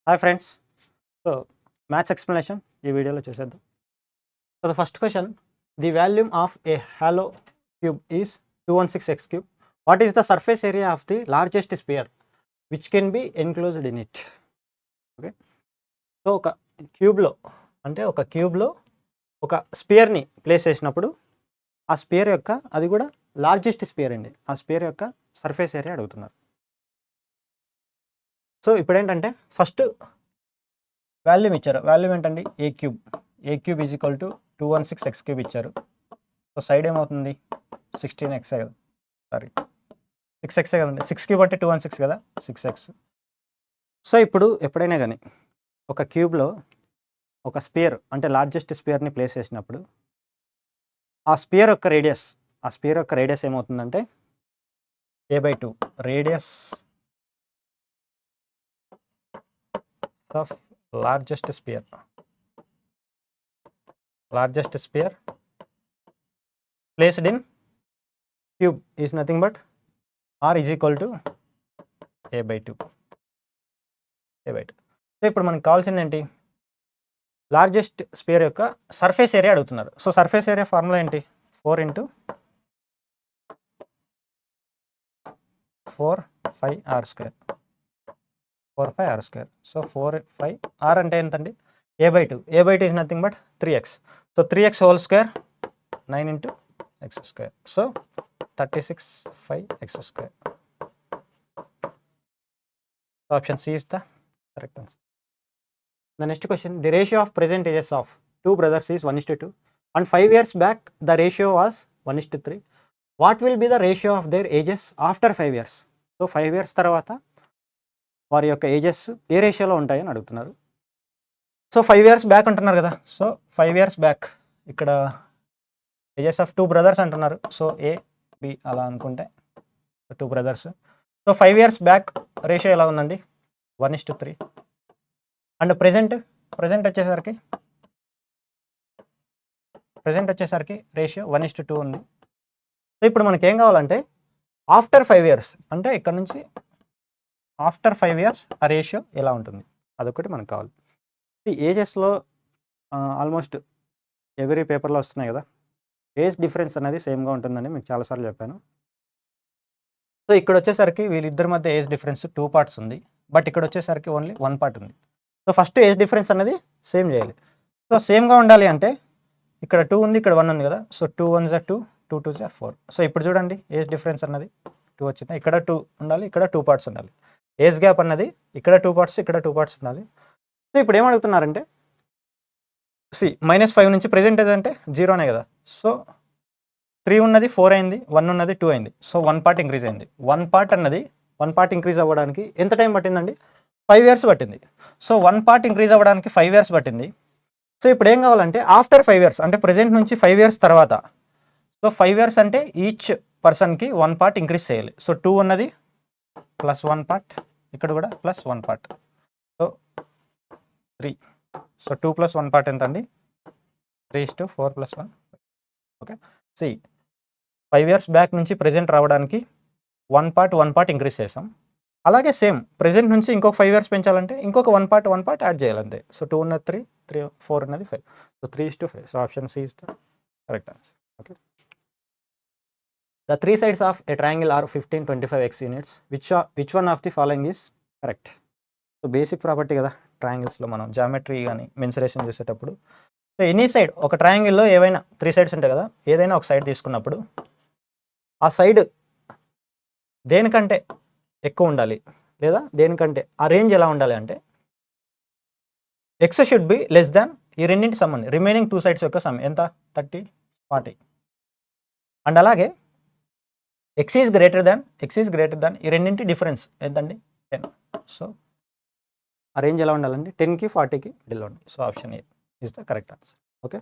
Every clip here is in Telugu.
Hi friends. So maths explanation ఈ వీడియోలో చూసేద్దాం. So the first question, the volume of a hollow cube is 216x cube. What is the surface area of the largest sphere which can be enclosed in it? Okay, so ఒక క్యూబ్లో ఒక స్పియర్ని ప్లేస్ చేసినప్పుడు ఆ స్పియర్ యొక్క, అది కూడా లార్జెస్ట్ స్పియర్ అండి, ఆ స్పియర్ యొక్క సర్ఫేస్ ఏరియా అడుగుతున్నారు. సో ఇప్పుడు ఏంటంటే ఫస్ట్ వాల్యూమ్ ఇచ్చారు. వాల్యూమ్ ఏంటండి? A cube is equal to 216x cube ఇచ్చారు. సో సైడ్ ఏమవుతుంది? 16x కదా, సారీ 6x కదండి. 6 క్యూబ్ అంటే 216 కదా, 6x. సో ఇప్పుడు ఎప్పుడైనా కానీ ఒక క్యూబ్లో ఒక స్పియర్ అంటే లార్జెస్ట్ స్పియర్ని ప్లేస్ చేసినప్పుడు ఆ స్పియర్ యొక్క రేడియస్ ఏమవుతుందంటే a/2 radius of largest sphere placed in cube is nothing but r is equal to a/2. So ఇప్పుడు మనకు కావాల్సింది ఏంటి? లార్జెస్ట్ స్పియర్ యొక్క సర్ఫేస్ ఏరియా అడుగుతున్నారు. సో సర్ఫేస్ ఏరియా ఫార్ములా ఏంటి? 4 × 4πr². 4πr². సో 4πr అంటే ఏంటండి? a/2. a/2 is nothing but 3x. So 3x whole square 9 × x². So 36/x². So option C is the correct answer. The next question, the ratio of present ages of 2 brothers is 1:2 and 5 years back the ratio was 1:3. What will be the ratio of their ages after 5 years? So 5 years తర్వాత వారి యొక్క ఏజెస్ ఏ రేషియోలో ఉంటాయని అడుగుతున్నారు. సో 5 years బ్యాక్ అంటున్నారు కదా. సో 5 years బ్యాక్ ఇక్కడ ఏజెస్ ఆఫ్ 2 brothers అంటున్నారు. సో ఏ బి అలా అనుకుంటే 2 brothers. So 5 years back ratio ఎలా ఉందండి? 1:3. అండ్ ప్రెజెంట్ వచ్చేసరికి రేషియో 1:2 ఉంది. సో ఇప్పుడు మనకి ఏం కావాలంటే ఆఫ్టర్ 5 years అంటే ఇక్కడ నుంచి ఆఫ్టర్ 5 years ఆ రేషియో ఎలా ఉంటుంది అదొకటి మనకు కావాలి. ఈ ఏజెస్లో ఆల్మోస్ట్ ఎవ్రీ పేపర్లో వస్తున్నాయి కదా, ఏజ్ డిఫరెన్స్ అనేది సేమ్గా ఉంటుందని మీకు చాలాసార్లు చెప్పాను. సో ఇక్కడ వచ్చేసరికి వీళ్ళిద్దరి మధ్య ఏజ్ డిఫరెన్స్ 2 parts ఉంది, బట్ ఇక్కడ వచ్చేసరికి ఓన్లీ 1 part ఉంది. సో ఫస్ట్ ఏజ్ డిఫరెన్స్ అనేది సేమ్ చేయాలి. సో సేమ్గా ఉండాలి అంటే ఇక్కడ 2 ఉంది, ఇక్కడ 1 ఉంది కదా. So 2 1s are 2, 2 2s are 4. So ఇప్పుడు చూడండి ఏజ్ డిఫరెన్స్ అన్నది 2 వచ్చింది. ఇక్కడ 2 ఉండాలి, ఇక్కడ 2 parts ఉండాలి. ఏజ్ గ్యాప్ అన్నది ఇక్కడ 2 parts, ఇక్కడ 2 parts ఉండాలి. సో ఇప్పుడు ఏమడుగుతున్నారంటే -5 నుంచి ప్రెజెంట్ ఏదంటే 0 అనే కదా. సో 3 ఉన్నది 4 అయింది, 1 ఉన్నది 2 అయింది. సో 1 part ఇంక్రీజ్ అయింది. 1 part ఇంక్రీజ్ అవ్వడానికి ఎంత టైం పట్టిందండి? 5 years పట్టింది. సో 1 part ఇంక్రీజ్ అవ్వడానికి 5 years పట్టింది. సో ఇప్పుడు ఏం కావాలంటే ఆఫ్టర్ 5 years అంటే ప్రెజెంట్ నుంచి 5 years తర్వాత. సో 5 years అంటే ఈచ్ పర్సన్కి 1 part ఇంక్రీజ్ చేయాలి. సో 2 ఉన్నది +1 part, ఇక్కడ కూడా +1 part. సో 3. సో 2 + 1 part ఎంత అండి? 3:4 + 1. ఓకే, 5 years బ్యాక్ నుంచి ప్రెజెంట్ రావడానికి 1 part ఇంక్రీజ్ చేసాం. అలాగే సేమ్ ప్రెజెంట్ నుంచి ఇంకొక 5 years పెంచాలంటే ఇంకొక 1 part యాడ్ చేయాలంటే. సో 2 ఉన్నది 3, 4 ఉన్నది 5. So 3:5. So option C is the correct answer. Okay, the 3 sides of a triangle are 15, 25x units. Which one of the following is correct? So basic property కదా ట్రయాంగిల్స్లో, మనం జామెట్రీ కానీ మెన్సురేషన్ చేసేటప్పుడు. సో ఎనీ సైడ్, ఒక ట్రయాంగిల్లో ఏవైనా 3 sides ఉంటాయి కదా, ఏదైనా ఒక సైడ్ తీసుకున్నప్పుడు ఆ సైడ్ దేనికంటే ఎక్కువ ఉండాలి లేదా దేనికంటే ఆ రేంజ్ ఎలా ఉండాలి అంటే X should be less than ఈ రెండింటి సమ్ అండి, రిమైనింగ్ 2 sides యొక్క సమ్ ఎంత? 30, 40. అండ్ అలాగే x ఈజ్ గ్రేటర్ దాన్ ఈ రెండింటి డిఫరెన్స్ ఎంతండి? 10. సో ఆ రేంజ్ ఎలా ఉండాలండి? 10కి 40కి మిడిల్లో ఉండాలి. So option A is the correct answer. Okay,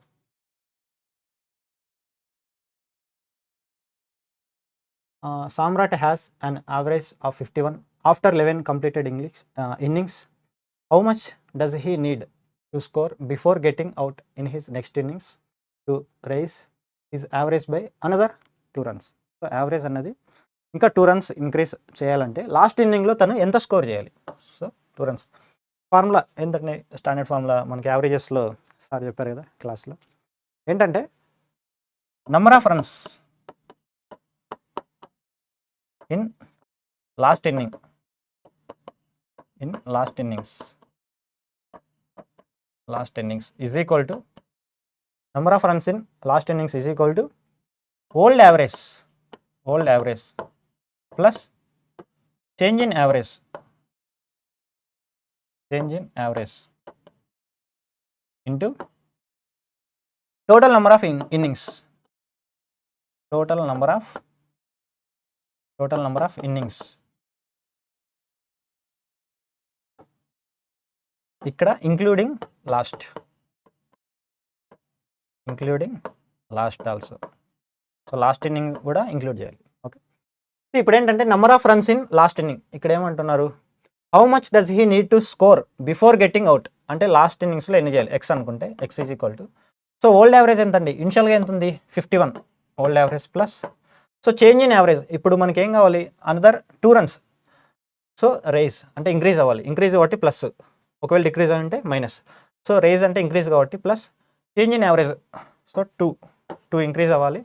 Samrat has an average of 51 after 11 completed innings. How much does he need to score before getting out in his next innings to raise his average by another 2 runs? So average అన్నది ఇంకా 2 runs ఇంక్రీజ్ చేయాలంటే లాస్ట్ ఇన్నింగ్లో తను ఎంత స్కోర్ చేయాలి? So 2 runs. ఫార్ములా ఏంటంటే స్టాండర్డ్ ఫార్ములా మనకి యావరేజెస్లో సార్ చెప్పారు కదా క్లాస్లో, ఏంటంటే number of runs in last innings is equal to number of runs in last innings is equal to old average plus change in average into total number of innings ఇక్కడ including last also. So last inning కూడా ఇంక్లూడ్ చేయాలి. ఓకే, ఇప్పుడు ఏంటంటే number of runs in last inning, ఇక్కడ ఏమంటున్నారు, how much does he need to score before getting out, అంటే లాస్ట్ ఇన్నింగ్స్లో ఎన్ని చేయాలి, ఎక్స్ అనుకుంటే x is equal to, so old average ఎంత అండి, ఇనిషియల్గా ఎంత ఉంది 51 old average plus, so change in average, ఇప్పుడు మనకి ఏం కావాలి, అనదర్ 2 runs, సో రైజ్ అంటే ఇంక్రీజ్ అవ్వాలి, ఇంక్రీజ్ కాబట్టి ప్లస్, ఒకవేళ డిక్రీజ్ అంటే మైనస్, సో రైజ్ అంటే ఇంక్రీజ్ కాబట్టి plus, change in average so 2 increase అవ్వాలి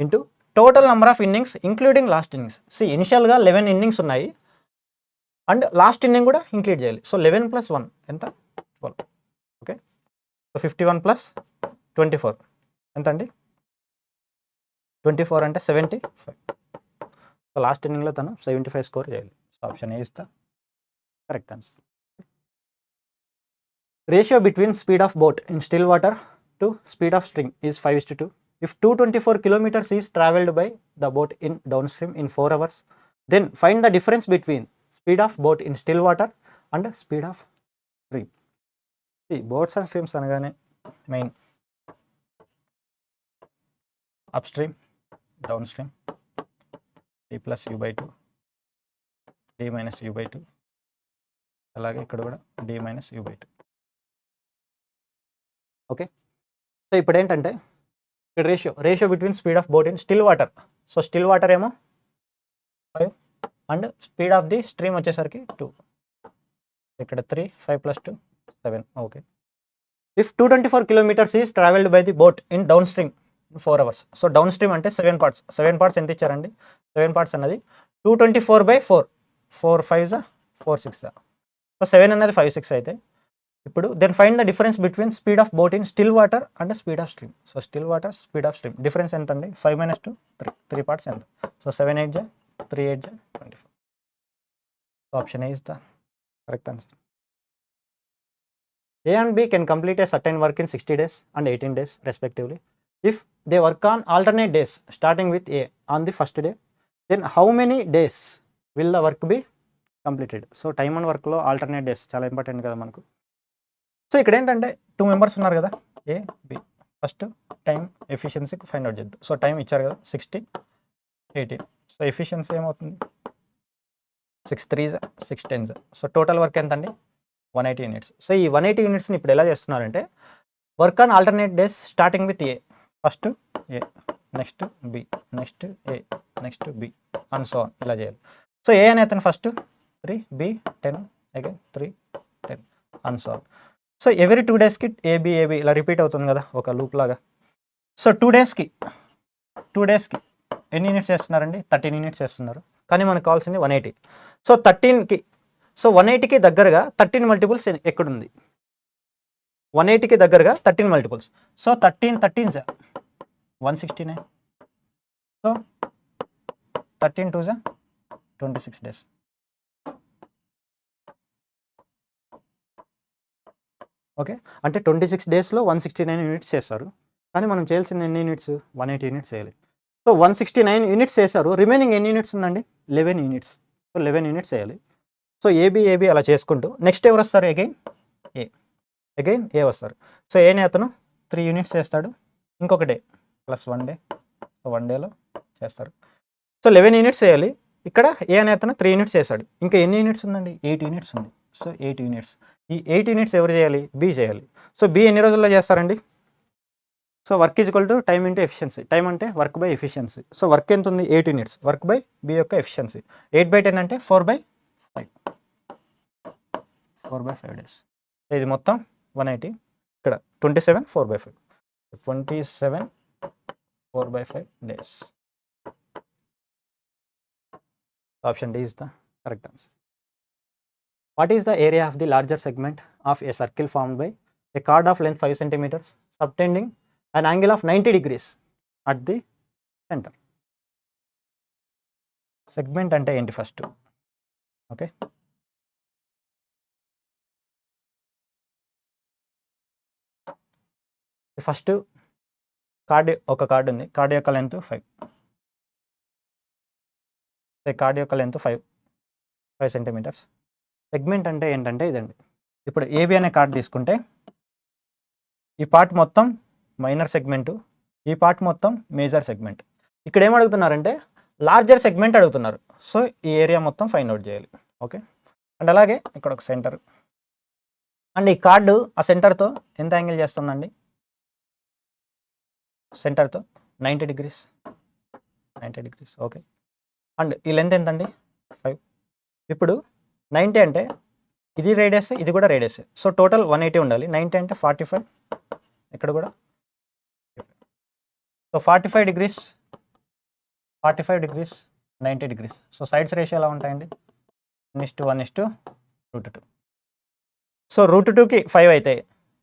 into total number of innings including last innings. ఇనిషియల్గా 11 innings ఉన్నాయి అండ్ లాస్ట్ ఇన్నింగ్ కూడా ఇంక్లూడ్ చేయాలి. సో 11 + 1 ఎంత 12. ఓకే, సో 51 + 24 ఎంత అండి 24 అంటే 75. సో లాస్ట్ ఇన్నింగ్లో తను 75 స్కోర్ చేయాలి. సో ఆప్షన్ ఏ ఇస్తా correct answer. Ratio between speed of boat in still water to speed of stream is 5:2. If 224 kilometers is travelled by the boat in downstream in 4 hours, then find the difference between speed of boat in still water and speed of stream. See, boats and streams అనగానే main upstream, downstream, d plus u/2, d minus u/2, అలాగే ఇక్కడ కూడా d minus u/2. Okay, so ఇప్పుడు ఏంటంటే ratio between speed of boat in still water, so still water ఏమో 5 and speed of the stream వచ్చేసరికి 2, ఇక్కడ 3, 5 + 2 7. Okay, if 224 kilometers is travelled by the boat in down stream 4 hours, so down stream అంటే 7 parts ఎంత ఇచ్చారండి, 7 parts అన్నది 224/4, 4 5s 4 6, సో 7 అన్నది 5 6 అయితే, ఇప్పుడు then find the difference between speed of boat in still water and speed of stream. So still water, speed of stream difference ఎంత అండి, 5 - 2 3 parts ఎంత, so 7 8 3 8 24. So option A is the correct answer. A and B can complete a certain work in 60 days and 18 days respectively. If they work on alternate days starting with A on the first day, then how many days will the work be completed? So time and వర్క్లో ఆల్టర్నేట్ డేస్ చాలా ఇంపార్టెంట్ కదా మనకు. సో ఇక్కడ ఏంటంటే 2 members ఉన్నారు కదా, A B, first time efficiency find out చేద్దాం. సో టైం ఇచ్చారు కదా 60 18, సో ఎఫిషియన్సీ ఏమవుతుంది 6 3s 6 10s, so total work ఎంత అండి 180 units. సో ఈ 180 unitsని ఇప్పుడు ఎలా చేస్తున్నారంటే, work on alternate days starting with A, first A next B next A next B and so on ఇలా చేయాలి. సో ఏ అని అతను first 3 B 10 again 3 10 and so on. So every 2 daysకి ఏబి ఇలా రిపీట్ అవుతుంది కదా ఒక లూప్ లాగా. సో 2 daysకి ఎన్ని యూనిట్స్ చేస్తున్నారండి, 13 units చేస్తున్నారు, కానీ మనకు కావాల్సింది 180. సో 13కి, సో 180కి దగ్గరగా 13 multiples ఎక్కడుంది, 180కి దగ్గరగా 13 multiples, so 13 13s 169, so 13 2s 26 days. Okay, అంటే 26 daysలో 169 units చేస్తారు, కానీ మనం చేయాల్సింది ఎన్ని యూనిట్స్, 180 units చేయాలి. సో 169 units చేశారు, రిమైనింగ్ ఎన్ని యూనిట్స్ ఉందండి 11 units, సో 11 units చేయాలి. సో ఏబి అలా చేసుకుంటూ నెక్స్ట్ ఎవరు వస్తారు, అగైన్ ఏ వస్తారు. సో ఏని అతను 3 units చేస్తాడు, ఇంకొక డే ప్లస్ 1 day, సో 1 dayలో చేస్తారు. సో 11 units చేయాలి. ఇక్కడ ఏ అనే అతను 3 units చేశాడు, ఇంకా ఎన్ని యూనిట్స్ ఉందండి 8 units ఉంది. సో 8 units, ఈ 8 units ఎవరు చేయాలి, బి చేయాలి. సో బి ఎన్ని రోజుల్లో చేస్తారండి, so work is equal to time into efficiency, time అంటే work by efficiency. So work ఎంత ఉంది 8 units, వర్క్ బై బి యొక్క ఎఫిషియన్సీ 8/10 అంటే 4/5, 4/5 డేస్. ఇది మొత్తం 180, ఇక్కడ 27 4/5, 27 4/5 days. Option D is the correct answer. What is the area of the larger segment of a circle formed by a chord of length 5 centimeters subtending an angle of 90 degrees at the center? Segment ante enti first. Okay. First ఒక కార్డు ఉంది, కార్డు యొక్క లెంత్ 5, కార్డు యొక్క లెంత్ 5 సెంటీమీటర్స్. సెగ్మెంట్ అంటే ఏంటంటే ఇదండి. ఇప్పుడు ఏబి అనే కార్డు తీసుకుంటే ఈ పార్ట్ మొత్తం మైనర్ సెగ్మెంటు, ఈ పార్ట్ మొత్తం మేజర్ సెగ్మెంట్. ఇక్కడ ఏం అడుగుతున్నారంటే లార్జర్ సెగ్మెంట్ అడుగుతున్నారు. సో ఈ ఏరియా మొత్తం ఫైండ్ అవుట్ చేయాలి. ఓకే. అండ్ అలాగే ఇక్కడ ఒక సెంటర్, అండ్ ఈ కార్డు ఆ సెంటర్తో ఎంత యాంగిల్ చేస్తుందండి? సెంటర్తో 90 degrees. ఓకే. అండ్ ఈ లెంత్ ఎంతండి? 5. ఇప్పుడు 90 అంటే ఇది రేడియస్, ఇది కూడా రేడియస్. సో టోటల్ 180 ఉండాలి. 90 అంటే 45, ఇక్కడ కూడా. So 45 degrees, 90 degrees. So sides ratio ఎలా ఉంటాయండి? 1:1:√2. సో √2కి 5 అయితే,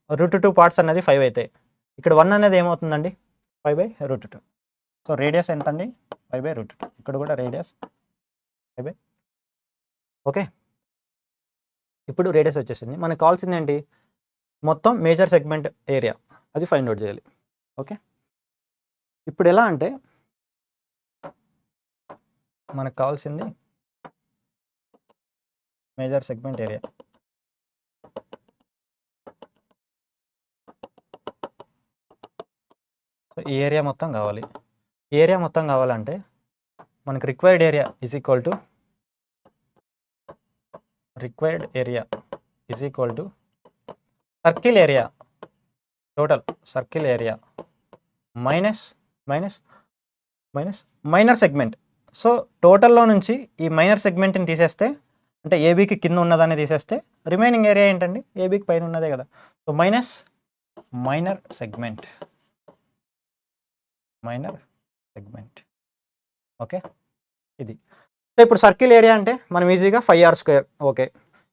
√2 పార్ట్స్ అన్నది 5 అయితే, ఇక్కడ 1 అనేది ఏమవుతుందండి? 5/√2. సో రేడియస్ ఎంత అండి? 5/√2. ఇక్కడ కూడా రేడియస్ 5. ఓకే. ఇప్పుడు రేడియస్ వచ్చేసింది. మనకు కావాల్సింది ఏంటి? మొత్తం మేజర్ సెగ్మెంట్ ఏరియా, అది ఫైండ్ అవుట్ చేయాలి. ఓకే. ఇప్పుడు ఎలా అంటే మనకు కావాల్సింది మేజర్ సెగ్మెంట్ ఏరియా. సో ఈ ఏరియా మొత్తం కావాలి. ఈ ఏరియా మొత్తం కావాలంటే మనకు required area is equal to circle area, total circle area minus minor segment. So టోటల్లో నుంచి ఈ మైనర్ సెగ్మెంట్ని తీసేస్తే, అంటే ఏబీకి కింద ఉన్నదాన్ని తీసేస్తే రిమైనింగ్ ఏరియా ఏంటండి? ఏబీకి పైన ఉన్నదే కదా. So minus minor segment. Okay. ఇది. సో ఇప్పుడు సర్కిల్ ఏరియా అంటే మనం ఈజీగా 5r². ఓకే.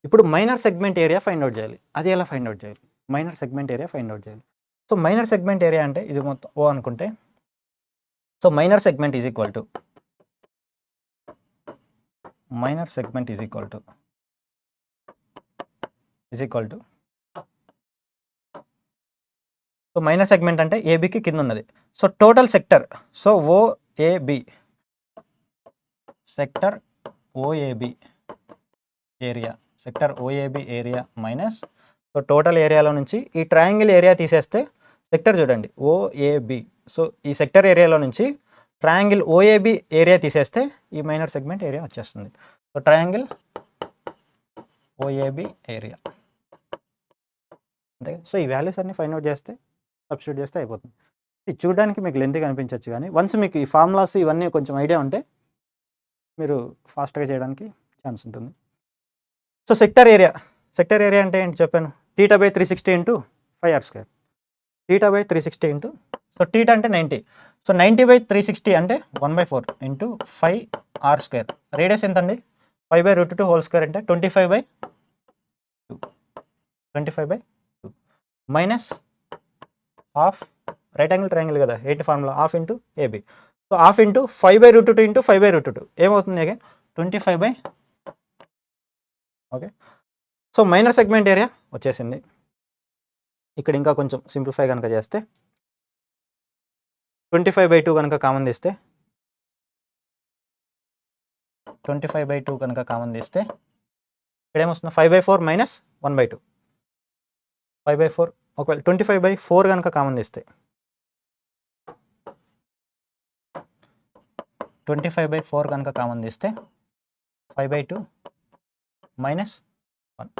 ఇప్పుడు minor segment area find out చేయాలి. అది ఎలా ఫైండ్ అవుట్ చేయాలి? Minor segment area find out చేయాలి. సో మైనర్ సెగ్మెంట్ ఏరియా అంటే ఇది మొత్తం ఓ అనుకుంటే, so minor segment is equal to so minor segment అంటే ఏబీకి కింద ఉన్నది. So total sector, so OAB, sector OAB area minus, so total ఏరియాలో నుంచి ఈ ట్రయాంగిల్ ఏరియా తీసేస్తే సెక్టర్ చూడండి ఓఏబి. సో ఈ సెక్టర్ ఏరియాలో నుంచి ట్రయాంగిల్ ఓఏబి ఏరియా తీసేస్తే ఈ మైనర్ సెగ్మెంట్ ఏరియా వచ్చేస్తుంది. సో ట్రయాంగిల్ ఓఏబి ఏరియా అంతే. సో ఈ వాల్యూస్ అన్ని ఫైండ్ అవుట్ చేస్తే, సబ్స్టిట్యూట్ చేస్తే అయిపోతుంది. ఇది చూడడానికి మీకు లెంతీగా అనిపించవచ్చు, కానీ వన్స్ మీకు ఈ ఫార్ములాస్ ఇవన్నీ కొంచెం ఐడియా ఉంటే మీరు ఫాస్ట్గా చేయడానికి ఛాన్స్ ఉంటుంది. సో సెక్టర్ ఏరియా అంటే ఏంటి చెప్పాను? θ/360 × 5r². θ/360 ఇంటూ, సో θ అంటే 90. సో 90/360 అంటే 1/4 × 5r². రేడియస్ ఎంత అండి? 5/√2 హోల్ స్క్వేర్ అంటే 25/2 minus half, right angle triangle కదా, 8 formula, half into AB. So half into 5/√2 × 5/√2 ఏమవుతుంది? Again 25/. Okay. So minor segment area వచ్చేసింది. ఇక్కడ ఇంకా కొంచెం సింప్లిఫై కనుక చేస్తే 25/2 కనుక కామన్ తీస్తే, 25/2 కనుక కామన్ తీస్తే ఇక్కడ ఏమొస్తుంది? 5/4 మైనస్ 1/2. 5/4. ఒకవేళ 25/4 కనుక కామన్ తీస్తే 25/4 కనుక కామన్ తీస్తే 5/2 మైనస్ 1.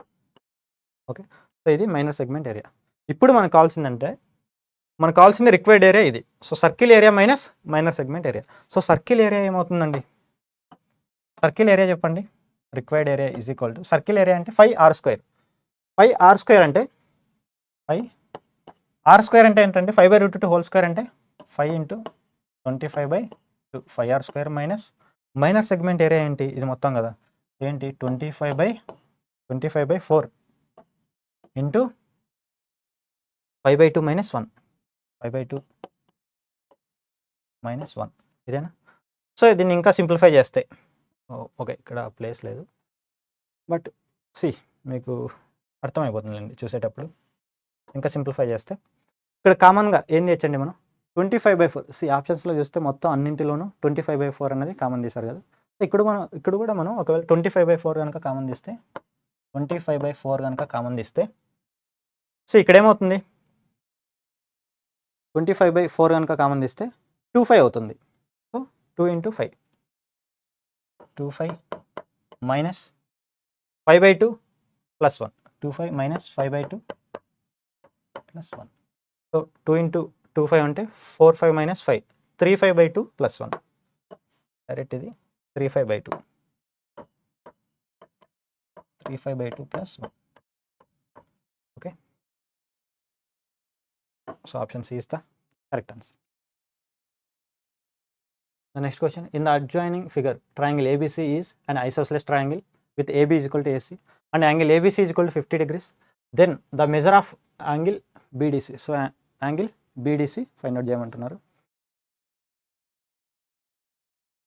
ఓకే. సో ఇది మైనర్ సెగ్మెంట్ ఏరియా. ఇప్పుడు మనకు కావాల్సింది రిక్వైర్డ్ ఏరియా ఇది. So circle area minus minor segment area. So circle area ఏమవుతుందండి? సర్కిల్ ఏరియా చెప్పండి. Required area is equal to, circle area అంటే 5r². 5r² అంటే 5r² అంటే ఏంటంటే 5/√2 హోల్ స్క్వేర్ అంటే 5 × 25/2 5r² మైనర్ సెగ్మెంట్ ఏరియా ఏంటి ఇది మొత్తం కదా ఏంటి 25/4 ఇంటూ 5/2 - 1 5/2 - 1 ఇదేనా. సో దీన్ని ఇంకా సింప్లిఫై చేస్తే ఓకే ఇక్కడ ప్లేస్ లేదు బట్ మీకు అర్థమైపోతుందండి చూసేటప్పుడు. ఇంకా సింప్లిఫై చేస్తే ఇక్కడ కామన్గా ఏం తెచ్చండి మనం 25/4 ఆప్షన్స్లో చూస్తే మొత్తం అన్నింటిలోనూ 25/4 అనేది కామన్ తీశారు కదా. ఇక్కడ కూడా మనం ఒకవేళ 25/4 కనుక కామన్ తీస్తే 25/4 కనుక కామన్ తీస్తే ఇక్కడ ఏమవుతుంది 25/4 కనుక కామన్ తీస్తే 25 అవుతుంది. సో 2 × 5 25 - 5/2 + 1 25 - 5/2 + 1 సో 2 × 25 అంటే 4/5 - 5 3/5/2 + 1 డైరెక్ట్ ఇది 3/5/2 3/5/2 + 1 okay. So option C is the correct answer. The next question, in the adjoining figure triangle ABC is an isosceles triangle with AB is equal to AC and angle ABC is equal to 50 degrees, then the measure of angle BDC. So angle BDC find out చేయమంటున్నారు.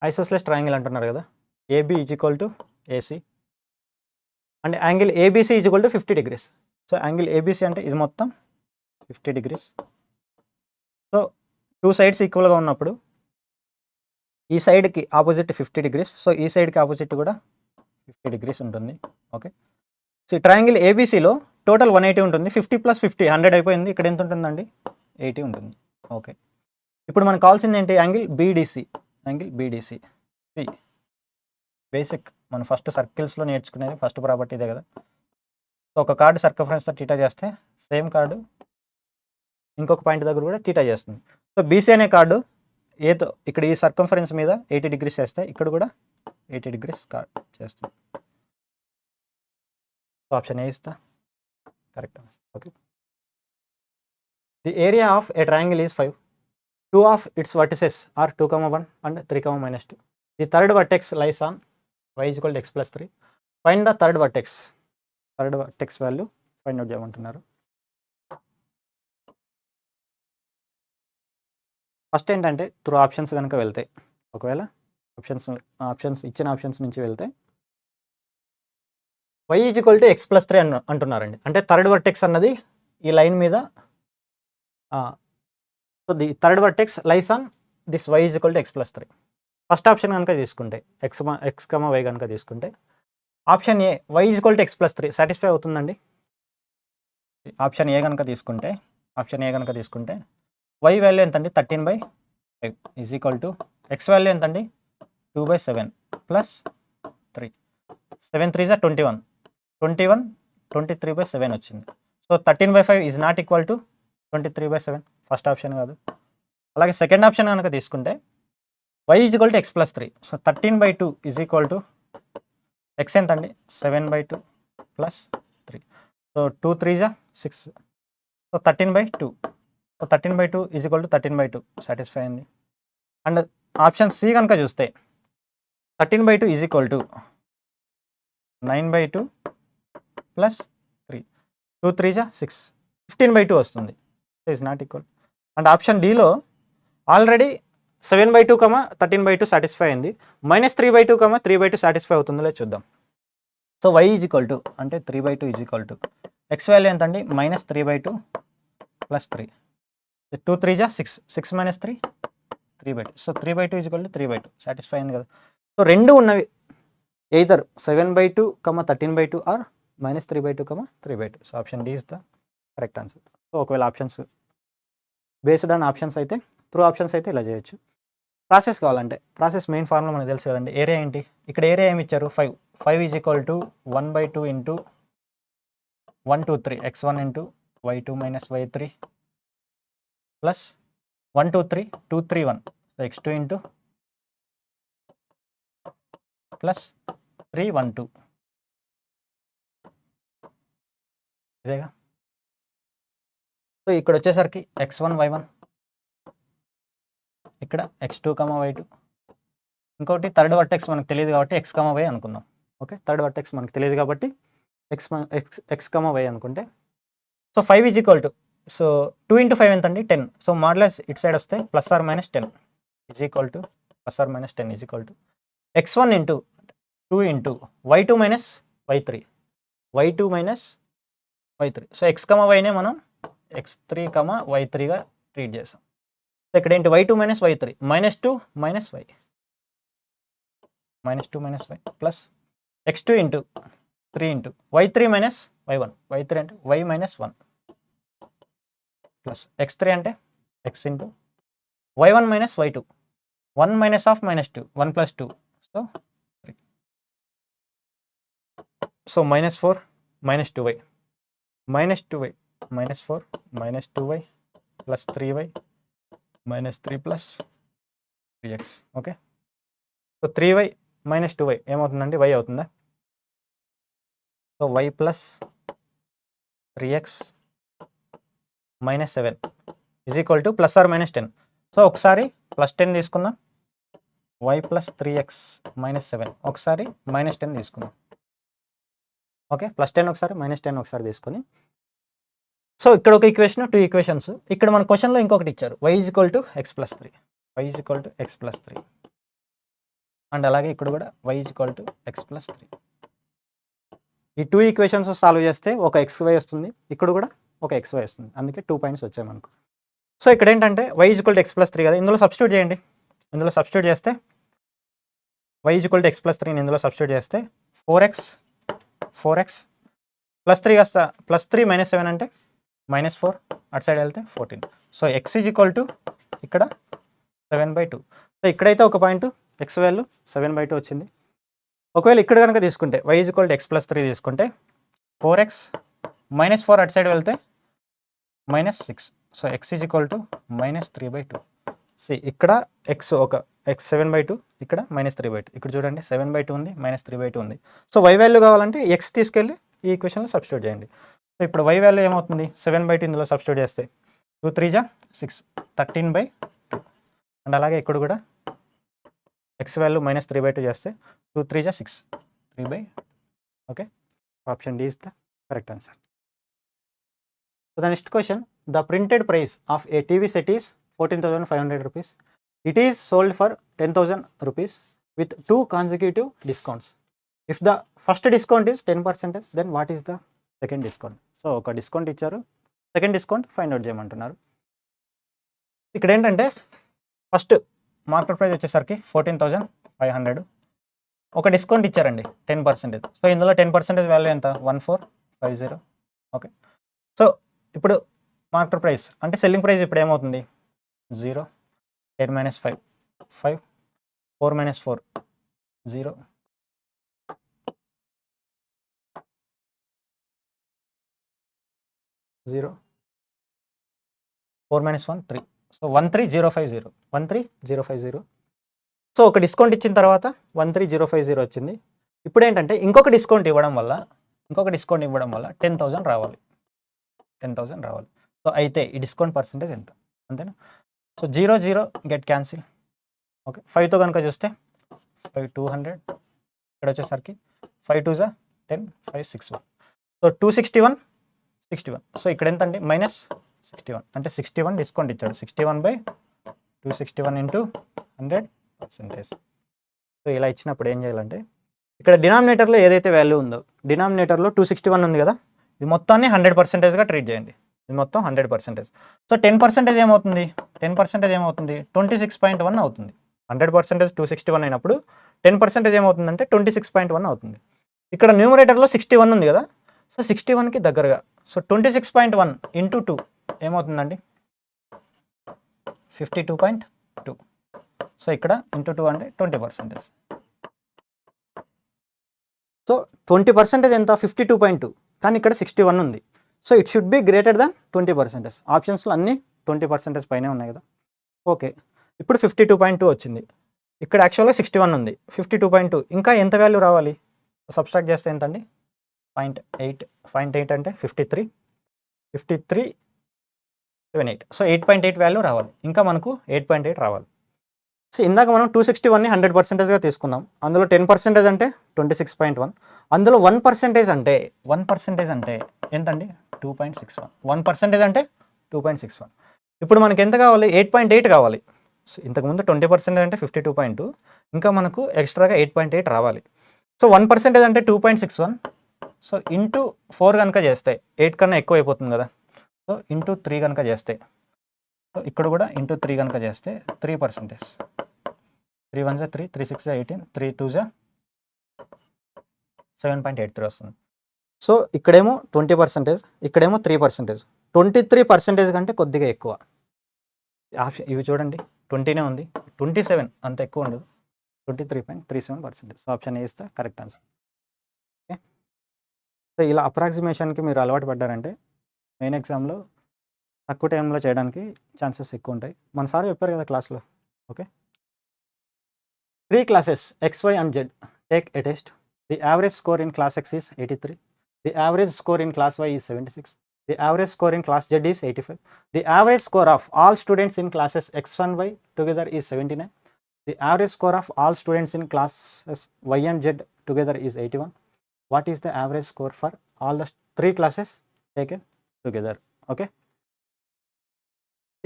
ఐసోస్లెస్ ట్రయాంగిల్ అంటున్నారు కదా, AB is equal to AC and angle ABC is equal to 50 degrees. So angle ABC అంటే ఇది మొత్తం 50 degrees. సో 2 sides ఈక్వల్గా ఉన్నప్పుడు ఈ సైడ్కి ఆపోజిట్ 50 degrees, సో ఈ సైడ్కి ఆపోజిట్ కూడా 50 degrees ఉంటుంది. ఓకే. సో ట్రయాంగిల్ ఏబీసీలో టోటల్ 180 ఉంటుంది. 50 + 50 100 అయిపోయింది. ఇక్కడ ఎంత ఉంటుందండి 80 ఉంటుంది. ఓకే. ఇప్పుడు మనకు కావాల్సింది ఏంటి angle BDC. Angle BDC basic మనం ఫస్ట్ సర్కిల్స్లో నేర్చుకునేది ఫస్ట్ ప్రాపర్టీ ఇదే కదా. సో ఒక కార్డు సర్కంఫరెన్స్తో టీటా చేస్తే సేమ్ కార్డు ఇంకొక పాయింట్ దగ్గర కూడా టీటా చేస్తుంది. సో బీసీ అనే కార్డు ఏతో ఇక్కడ ఈ సర్కంఫరెన్స్ మీద 80 degrees చేస్తే ఇక్కడ కూడా 80 degrees కార్డ్ చేస్తుంది. సో ఆప్షన్ ఏ ఇస్తా correct. Okay. The area of a triangle is 5. 2 of its vertices are 2, 1 and 3, -2. The third vertex lies on y is equal to x + 3. Find the third vertex. Third vertex value find out చేయమంటున్నారు. ఫస్ట్ ఏంటంటే త్రూ ఆప్షన్స్ కనుక వెళ్తే ఒకవేళ ఆప్షన్స్ ఇచ్చిన ఆప్షన్స్ నుంచి వెళ్తే y is equal to x + 3 అంటున్నారండి. అంటే థర్డ్ వర్టెక్స్ అన్నది ఈ లైన్ మీద so the third vertex lies on this y is equal to x + 3. First option కనుక తీసుకుంటే x, y కనుక తీసుకుంటే option A y is equal to x + 3 satisfy అవుతుందండి. ఆప్షన్ ఏ కనుక తీసుకుంటే y వాల్యూ ఎంతండి 13/5 is equal to x value ఎంతండి 2/7 + 3 7 3 is 21 23/7 వచ్చింది. So 13/5 is not equal to 23/7 first option కాదు. అలాగే సెకండ్ ఆప్షన్ కనుక తీసుకుంటే y is equal to x + 3. So 13/2 is equal to x ఎంతండి 7/2 + 3. So 2 3 is 6. So 13/2. So 13/2 is equal to 13/2 satisfy అయింది. అండ్ ఆప్షన్ సి కనుక చూస్తే 13/2 ఈజ్ ఈక్వల్ టు 9/2 + 3. 2 3 is 6. 15/2 వస్తుంది. So is not equal. And option డిలో ఆల్రెడీ 7/2, 13/2 సాటిస్ఫై అయింది. -3/2, 3/2 సాటిస్ఫై అవుతుందో లేదు చూద్దాం. So y is equal to అంటే 3/2 is equal to x value ఎంతండి -3/2 + 3. 2 3 is 6. 6 - 3 3/2. So 3/2 is equal to 3/2 satisfy అయింది కదా. సో రెండు ఉన్నవి either 7/2, 13/2 or -3/2, 3/2. So option D is the correct answer. So ఒకవేళ ఆప్షన్స్ బేస్డ్ ఆన్ ఆప్షన్స్ అయితే త్రూ ఆప్షన్స్ అయితే ఇలా చేయొచ్చు. ప్రాసెస్ కావాలంటే ప్రాసెస్ మెయిన్ ఫార్ములా మనకు తెలుసు కదండి. ఏరియా ఏంటి ఇక్కడ ఏరియా ఏమి ఇచ్చారు 5 is equal to 1/2 × 1 2 3 x1 × y2 - y3 plus 1 2 3 2 3 1 x2 × plus 3 1 2 ఇదేగా. సో ఇక్కడ వచ్చేసరికి x1 y1, ఇక్కడ x2 y2, ఇంకోటి థర్డ్ వర్టెక్స్ మనకు తెలియదు కాబట్టి x y అనుకుందాం. ఓకే, థర్డ్ వర్టెక్స్ మనకు తెలియదు కాబట్టి x y అనుకుంటే, so 5 is equal to, so 2 × 5 ఎంత అండి 10. సో మాడ్యులస్ ఇటు సైడ్ వస్తే +or-10 is equal to +or-10 is equal to x1 × 2 × y2 - y3, y2 - y3. So x yనే మనం x3 y3గా ట్రీట్ చేసాం. సో ఇక్కడ ఏంటి y2 - y3, -2 - y, -2 - y plus x2 × 3 × y3 - y1, y3 అంటే y - 1 ప్లస్ x3 అంటే x × y1 - y2, 1 - -2, 1 + 2, so 3. So -4 - 2y, -2y, -4 - 2y plus 3y -3 plus 3x. Okay, so 3y - 2y ఏమవుతుందండి, y అవుతుందా. So y plus 3x -7 is equal to +or-10. So ఒకసారి +10 తీసుకుందాం, y ప్లస్ 3x -7 ఒకసారి -10 తీసుకుందాం. ఓకే, +10 ఒకసారి -10 ఒకసారి తీసుకొని, సో ఇక్కడ ఒక ఈక్వేషన్, 2 ఈక్వేషన్స్. ఇక్కడ మన క్వశ్చన్లో ఇంకొకటి ఇచ్చారు, y is equal to x + 3, y is equal to x + 3, and అలాగే ఇక్కడ కూడా y is equal to x + 3. ఈ 2 ఈక్వేషన్స్ సాల్వ్ చేస్తే ఒక xy వస్తుంది, ఇక్కడ కూడా ఒక xy వస్తుంది, అందుకే 2 పాయింట్స్ వచ్చాయి మనకు. సో ఇక్కడ ఏంటంటే y is equal to x + 3 కదా, ఇందులో సబ్స్టిట్యూట్ చేయండి. ఇందులో సబ్స్టిట్యూట్ చేస్తే y is equal to x + 3ని ఇందులో సబ్స్టిట్యూట్ చేస్తే 4x +3 కాస్త +3 - 7 అంటే -4, అటు సైడ్ వెళ్తే 14. So x is equal to ఇక్కడ 7/2. సో ఇక్కడైతే ఒక పాయింట్ x వాల్యూ 7/2 వచ్చింది. ఒకవేళ ఇక్కడ కనుక తీసుకుంటే y is equal to x + 3 తీసుకుంటే 4x -4 అటు సైడ్ వెళ్తే -6. So x is equal to -3/2. ఇక్కడ x ఒక x 7/2, ఇక్కడ -3/2, ఇక్కడ చూడండి 7/2 ఉంది, -3/2 ఉంది. సో y వాల్యూ కావాలంటే x తీసుకెళ్ళి ఈ ఈక్వేషన్లో సబ్స్టిట్యూట్ చేయండి. సో ఇప్పుడు y వాల్యూ ఏమవుతుంది, 7/2 ఇందులో సబ్స్టిట్యూట్ చేస్తే 2 × 3 = 6, 13/2. అండ్ అలాగే ఇక్కడ కూడా x వాల్యూ -3/2 చేస్తే 2 × 3 = 6, 3/2. Okay, option D is the correct answer. So the next question, the printed price of a TV set is 14,500 rupees. It is sold for 10,000 rupees with 2 consecutive discounts. If the first discount is 10%, then what is the second discount? So ఒక డిస్కౌంట్ ఇచ్చారు, సెకండ్ డిస్కౌంట్ ఫైండ్ అవుట్ చేయమంటున్నారు. ఇక్కడ ఏంటంటే ఫస్ట్ మార్కెట్ ప్రైస్ వచ్చేసరికి 14,500, ఒక డిస్కౌంట్ ఇచ్చారండి 10%. సో ఇందులో 10% వాల్యూ ఎంత, 1450. ఓకే, సో ఇప్పుడు మార్కెట్ ప్రైస్ అంటే సెల్లింగ్ ప్రైస్ ఇప్పుడు ఏమవుతుంది, 0, 10 - 5, 5, 4 - 4, 0, 0, 4 - 1, 3. సో 13050, 13050. సో ఒక డిస్కౌంట్ ఇచ్చిన తర్వాత 13050 వచ్చింది. ఇప్పుడు ఏంటంటే ఇంకొక డిస్కౌంట్ ఇవ్వడం వల్ల 10,000 రావాలి, 10,000 రావాలి. సో అయితే ఈ డిస్కౌంట్ పర్సెంటేజ్ ఎంత, అంతేనా. So 0, 0 get cancel. ఓకే, 5తో కనుక చూస్తే 5 200, ఇక్కడ వచ్చేసరికి 5 2 = 10, 5 61. సో 261, 61. సో ఇక్కడ ఎంత అండి, -61 అంటే 61 డిస్కౌంట్ ఇచ్చాడు, 61/261 × 100%. సో ఇలా ఇచ్చినప్పుడు ఏం చేయాలంటే ఇక్కడ డినామినేటర్లో ఏదైతే వాల్యూ ఉందో, డినామినేటర్లో 261 ఉంది కదా, ఇది మొత్తాన్ని 100%గా ట్రీట్ చేయండి, ఇది మొత్తం 100%. సో 10% ఏమవుతుంది, 10% ఏమవుతుంది, 26.1 అవుతుంది. 100% 261 అయినప్పుడు 10% ఏమవుతుందంటే 26.1 అవుతుంది. ఇక్కడ న్యూమరేటర్లో 61 ఉంది కదా, సో 61కి దగ్గరగా, సో 26.1 × 2 ఏమవుతుందండి, 52.2. సో ఇక్కడ × 2 అంటే 20%. సో 20% ఎంత, 52.2, కానీ ఇక్కడ 61 ఉంది. So it should be greater than 20%. ఆప్షన్స్లో అన్నీ 20% పైనే ఉన్నాయి కదా. ఓకే, ఇప్పుడు 52.2 వచ్చింది, ఇక్కడ యాక్చువల్గా 61 ఉంది, 52.2, ఇంకా ఎంత వాల్యూ రావాలి, సబ్స్ట్రాక్ట్ చేస్తే ఎంత అండి, 0.8 అంటే 53.78. సో 8.8 వాల్యూ రావాలి. ఇంకా మనకు 8.8 రావాలి. సో ఇందాక మనం 261ని 100%గా తీసుకున్నాం. అందులో 10% అంటే 26.1. అందులో 1% అంటే ఎంతండి? 2.61. 1% అంటే 2.61. ఇప్పుడు మనకి ఎంత కావాలి? 8.8 కావాలి. సో ఇంతకుముందు 20% అంటే 52.2, ఇంకా మనకు ఎక్స్ట్రాగా 8.8 రావాలి. సో 1% అంటే 2.61. సో ఇంటూ 4 కనుక చేస్తే 8 కన్నా ఎక్కువ అయిపోతుంది కదా. సో ఇంటూ 3 కనుక చేస్తే, సో ఇక్కడ కూడా ఇంటూ 3 కనుక చేస్తే 3%. 3 1 3, 3 6 18, 3 2 7.83 వస్తుంది. సో ఇక్కడేమో 20%, ఇక్కడేమో 3%. 23% కంటే కొద్దిగా ఎక్కువ. ఆప్షన్ ఇవి చూడండి, 20నే ఉంది, 27 అంత ఎక్కువ ఉండదు, 23.37%. So option A is the correct answer. Okay, so ఇలా అప్రాక్సిమేషన్కి మీరు అలవాటు పడ్డారంటే మెయిన్ ఎగ్జామ్లో తక్కువ టైంలో చేయడానికి ఛాన్సెస్ ఎక్కువ ఉంటాయి. మన సార్ చెప్పారు కదా క్లాస్లో. Okay, 3 classes X, Y and Z take a test. The average score in class X is 83. The average score in class Y is 76. The average score in class Z is 85. The average score of all students in classes X and Y together is 79. The average score of all students in classes Y and Z together is 81. What is the average score for all the 3 classes taken together? Okay,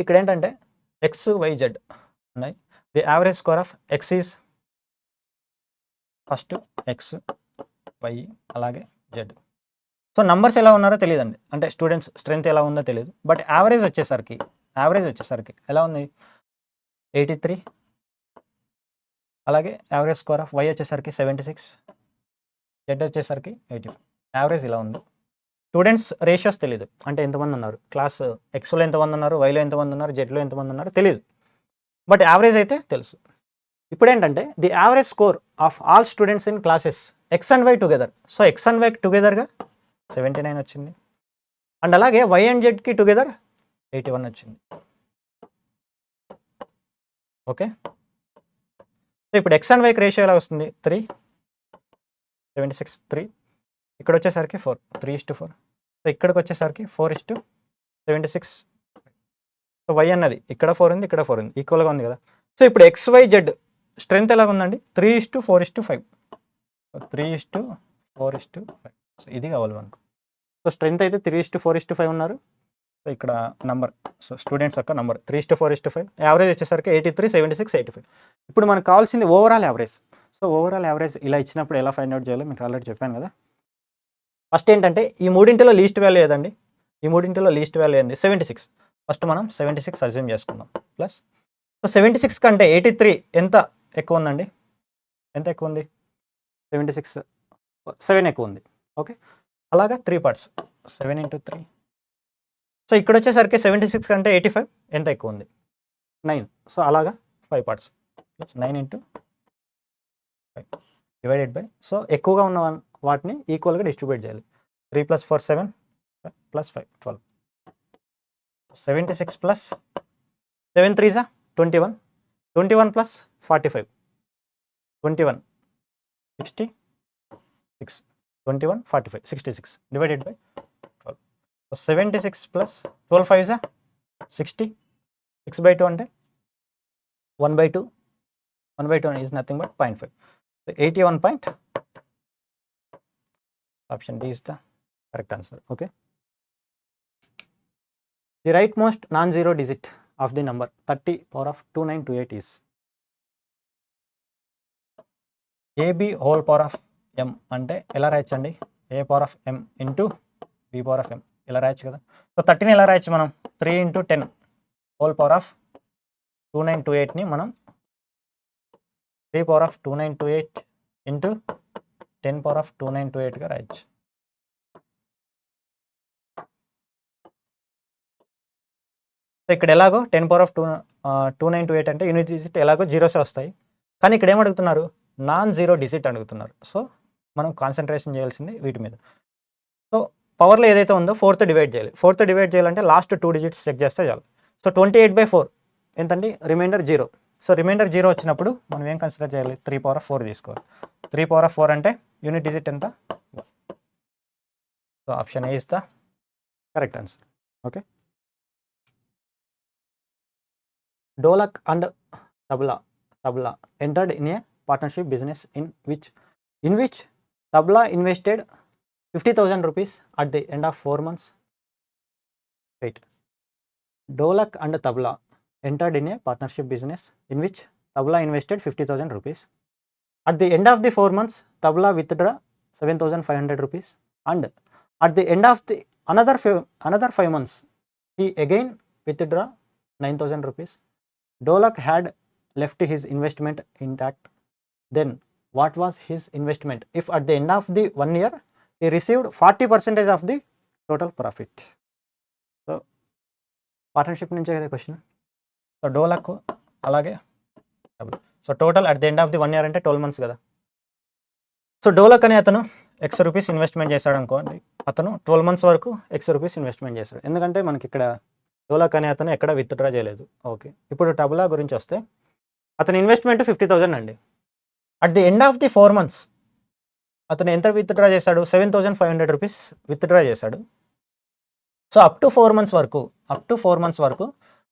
ఇక్కడ ఏంటంటే X, Y, Z ఉన్నాయి. The average score of X is first X, Y అలాగే Z. సో నంబర్స్ ఎలా ఉన్నారో తెలియదండి, అంటే స్టూడెంట్స్ స్ట్రెంత్ ఎలా ఉందో తెలియదు. బట్ యావరేజ్ వచ్చేసరికి ఎలా ఉంది? 83. అలాగే యావరేజ్ స్కోర్ ఆఫ్ Y వచ్చేసరికి 76, Z వచ్చేసరికి 85. యావరేజ్ ఇలా ఉంది. స్టూడెంట్స్ రేషియోస్ తెలియదు, అంటే ఎంతమంది ఉన్నారు క్లాస్ Xలో, ఎంతమంది ఉన్నారు Yలో, ఎంతమంది ఉన్నారు Zలో, ఎంతమంది ఉన్నారు తెలియదు. బట్ యావరేజ్ అయితే తెలుసు. ఇప్పుడు ఏంటంటే the average score of all students in classes X and Y together. So X and Y టుగెదర్గా 79 వచ్చింది, అండ్ అలాగే Y అండ్ Zకి టుగెదర్ 81 వచ్చింది. ఓకే, సో ఇప్పుడు X అండ్ Yకి రేషియో ఎలా వస్తుంది? 3, 76, 3. ఇక్కడ వచ్చేసరికి 4, 3:4. సో ఇక్కడికి వచ్చేసరికి 4:76. సో Y అన్నది ఇక్కడ 4 ఉంది, ఇక్కడ 4 ఉంది, ఈక్వల్గా ఉంది కదా. సో ఇప్పుడు XYZ స్ట్రెంత్ ఎలాగ ఉందండి? 3:4:5. 3:4:5. సో ఇది కావాలి మనకు. సో స్ట్రెంత్ అయితే 3:4:5 ఉన్నారు. సో ఇక్కడ నంబర్, సో స్టూడెంట్స్ యొక్క నంబర్ 3:4:5. యావరేజ్ వచ్చేసరికి 83, 76, 85. ఇప్పుడు మనకు కావాల్సింది overall average. So overall average ఇలా ఇచ్చినప్పుడు ఎలా ఫైండ్ అవుట్ చేయాలో మీకు ఆల్రెడీ చెప్పాను కదా. ఫస్ట్ ఏంటంటే ఈ మూడింటిలో లీస్ట్ వాల్యూ ఏదండి? ఈ మూడింటిలో లీస్ట్ వాల్యూ ఏంది? 76. ఫస్ట్ మనం 76 అజ్యూమ్ చేసుకుందాం. ప్లస్, సో 76 కంటే 83 ఎంత ఎక్కువ ఉందండి? ఎంత ఎక్కువ ఉంది? 76, 7 ఎక్కువ ఉంది. ఓకే, అలాగా 3 పార్ట్స్, 7 × 3. సో ఇక్కడ వచ్చేసరికి 76 కంటే 85 ఎంత ఎక్కువ ఉంది? 9. సో అలాగా 5 పార్ట్స్, 9 × 5 డివైడెడ్ బై, సో ఎక్కువగా ఉన్న వాటిని ఈక్వల్గా డిస్ట్రిబ్యూట్ చేయాలి. 3 + 4 7 + 5 12. 76 + 7 3 21. 21 + 45 21 66. 21 45 66 డివైడెడ్ బై 12. 76 + 12 5 60. 6/2 అంటే 1/2. 1/2 is nothing but 0.5. So 81 point. Option D is the correct answer. Okay. The rightmost non-zero digit of the number 30^2928 is AB whole power of m. అంటే ఎలా రాయొచ్చండి? A power of m into B power of m ఇలా రాయొచ్చు కదా. సో 30ని ఎలా రాయొచ్చు మనం? 3 × 10 whole power of 2928ని మనం 3 power of 2928 into 10 power of 2928గా రాయొచ్చు. సో ఇక్కడ ఎలాగో 10 power of 2928 అంటే యూనిట్ డిజిట్ ఎలాగో జీరోసే వస్తాయి, కానీ ఇక్కడ ఏం అడుగుతున్నారు? నాన్ జీరో డిజిట్ అడుగుతున్నారు. సో మనం కాన్సన్ట్రేషన్ చేయాల్సింది వీటి మీద. సో పవర్లో ఏదైతే ఉందో 4తో డివైడ్ చేయాలి. 4తో డివైడ్ చేయాలంటే లాస్ట్ 2 డిజిట్స్ చెక్ చేస్తే చాలు. సో 28/4 ఎంతండి? రిమైండర్ 0. సో రిమైండర్ 0 వచ్చినప్పుడు మనం ఏం కన్సిడర్ చేయాలి? 3 power of 4 తీసుకోవాలి. 3 power of 4 అంటే యూనిట్ డిజిట్ ఎంత? So option A is the correct answer. Okay. Dholak and tabla entered in a partnership business in which Tabla invested 50,000 rupees at the end of 4 months. Wait. Dolak and Tabla entered in a partnership business in which Tabla invested 50,000 rupees. At the end of the 4 months, Tabla withdrew 7,500 rupees, and at the end of the another 5 months, he again withdrew 9,000 rupees. Dolak had left his investment intact. Then what was his investment if at the end of the 1 year he received 40% of the total profit? So partnership నుంచే కదా క్వశ్చన్. సో డోలక్ అలాగే so total at the end of the 1 year అంటే 12 months కదా. సో డోలక్ అనే అతను ఎక్స్ రూపీస్ ఇన్వెస్ట్మెంట్ చేశాడు అనుకోండి, అతను 12 months వరకు ఎక్స్ రూపీస్ ఇన్వెస్ట్మెంట్ చేశాడు. ఎందుకంటే మనకి ఇక్కడ డోలక్ అనే అతను ఎక్కడ విత్డ్రా చేయలేదు. ఓకే, ఇప్పుడు టబ్లా గురించి వస్తే అతని ఇన్వెస్ట్మెంట్ 50,000 అండి. At the end of the 4 months అతను ఎంత విత్డ్రా చేశాడు? 7,500 రూపీస్ విత్డ్రా చేశాడు. సో అప్ టు 4 months వరకు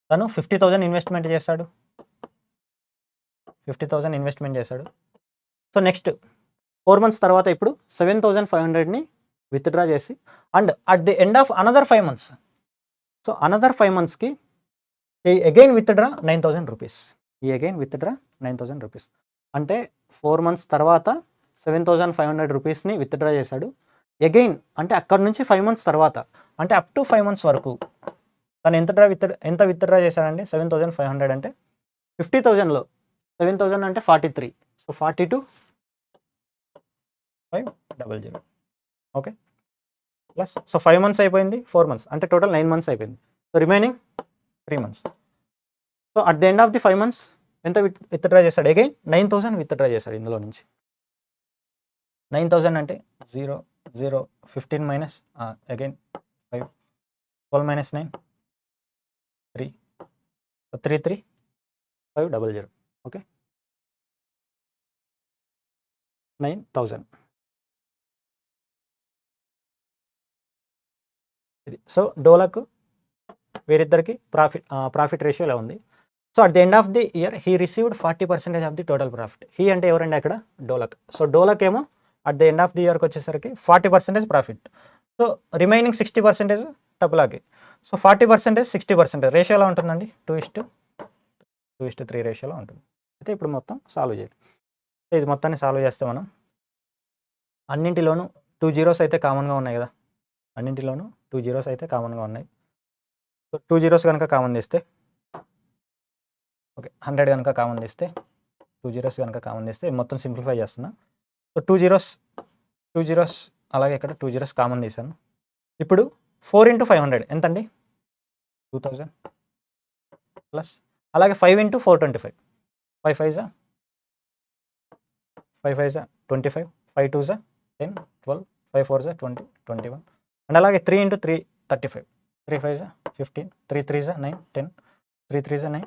తను 50,000 ఇన్వెస్ట్మెంట్ చేశాడు. సో నెక్స్ట్ 4 months తర్వాత ఇప్పుడు 7,500ని విత్డ్రా చేసి and at the end of another 5 months, so another 5 monthsకి ఈ అగైన్ విత్డ్రా 9,000 రూపీస్. అంటే 4 months తర్వాత 7,500 రూపీస్ని విత్డ్రా చేశాడు. అగైన్ అంటే అక్కడ నుంచి 5 months తర్వాత అంటే అప్ టు 5 months వరకు తను ఎంత విత్డ్రా చేశాడండి? 7,500 అంటే 50,000లో 7,000 అంటే 43, so 42,500. Okay plus so 5 months అయిపోయింది, 4 months అంటే టోటల్ 9 months అయిపోయింది. So remaining 3 months. So at the end of the 5 months ఎంత విత్డ్రా చేశాడు? అగైన్ 9,000 విత్డ్రా చేశాడు. ఇందులో నుంచి 9,000 అంటే 0 0 15 మైనస్ అగైన్ 5 12 మైనస్ 9 3 33,500. ఓకే 9,000 ఇది. సో డోలకు వీరిద్దరికి ప్రాఫిట్ రేషియో ఇలా ఉంది. So at the end of the year he received 40% of the total profit. He అంటే ఎవరండి అక్కడ? డోలక్. సో డోలక్ ఏమో at the end of the ఇయర్కి వచ్చేసరికి 40% ప్రాఫిట్. సో రిమైనింగ్ 60% టబ్లాకి. సో 40% 60% రేషియో ఎలా ఉంటుందండి? 2:3 రేషియోలో ఉంటుంది. అయితే ఇప్పుడు మొత్తం సాల్వ్ చేయాలి. ఇది మొత్తాన్ని సాల్వ్ చేస్తే మనం అన్నింటిలోనూ 2 zeros అయితే కామన్గా ఉన్నాయి కదా. అన్నింటిలోనూ 2 zeros అయితే కామన్గా ఉన్నాయి. సో 2 zeros కనుక కామన్ తీస్తే ఓకే 100 కనుక కామన్ తీస్తే 2 zeros కనుక కామన్ తీస్తే మొత్తం సింప్లిఫై చేస్తున్నా. సో 2 zeros అలాగే ఇక్కడ 2 zeros కామన్ తీసాను. ఇప్పుడు 4 into 500 ఎంతండి? 2,000 ప్లస్ అలాగే 5 into 425 5 5 25 5 2 10 12 5 4 20 21 అండ్ అలాగే 3 into 3 35 3 5 15 3 3 9 10 3 3 9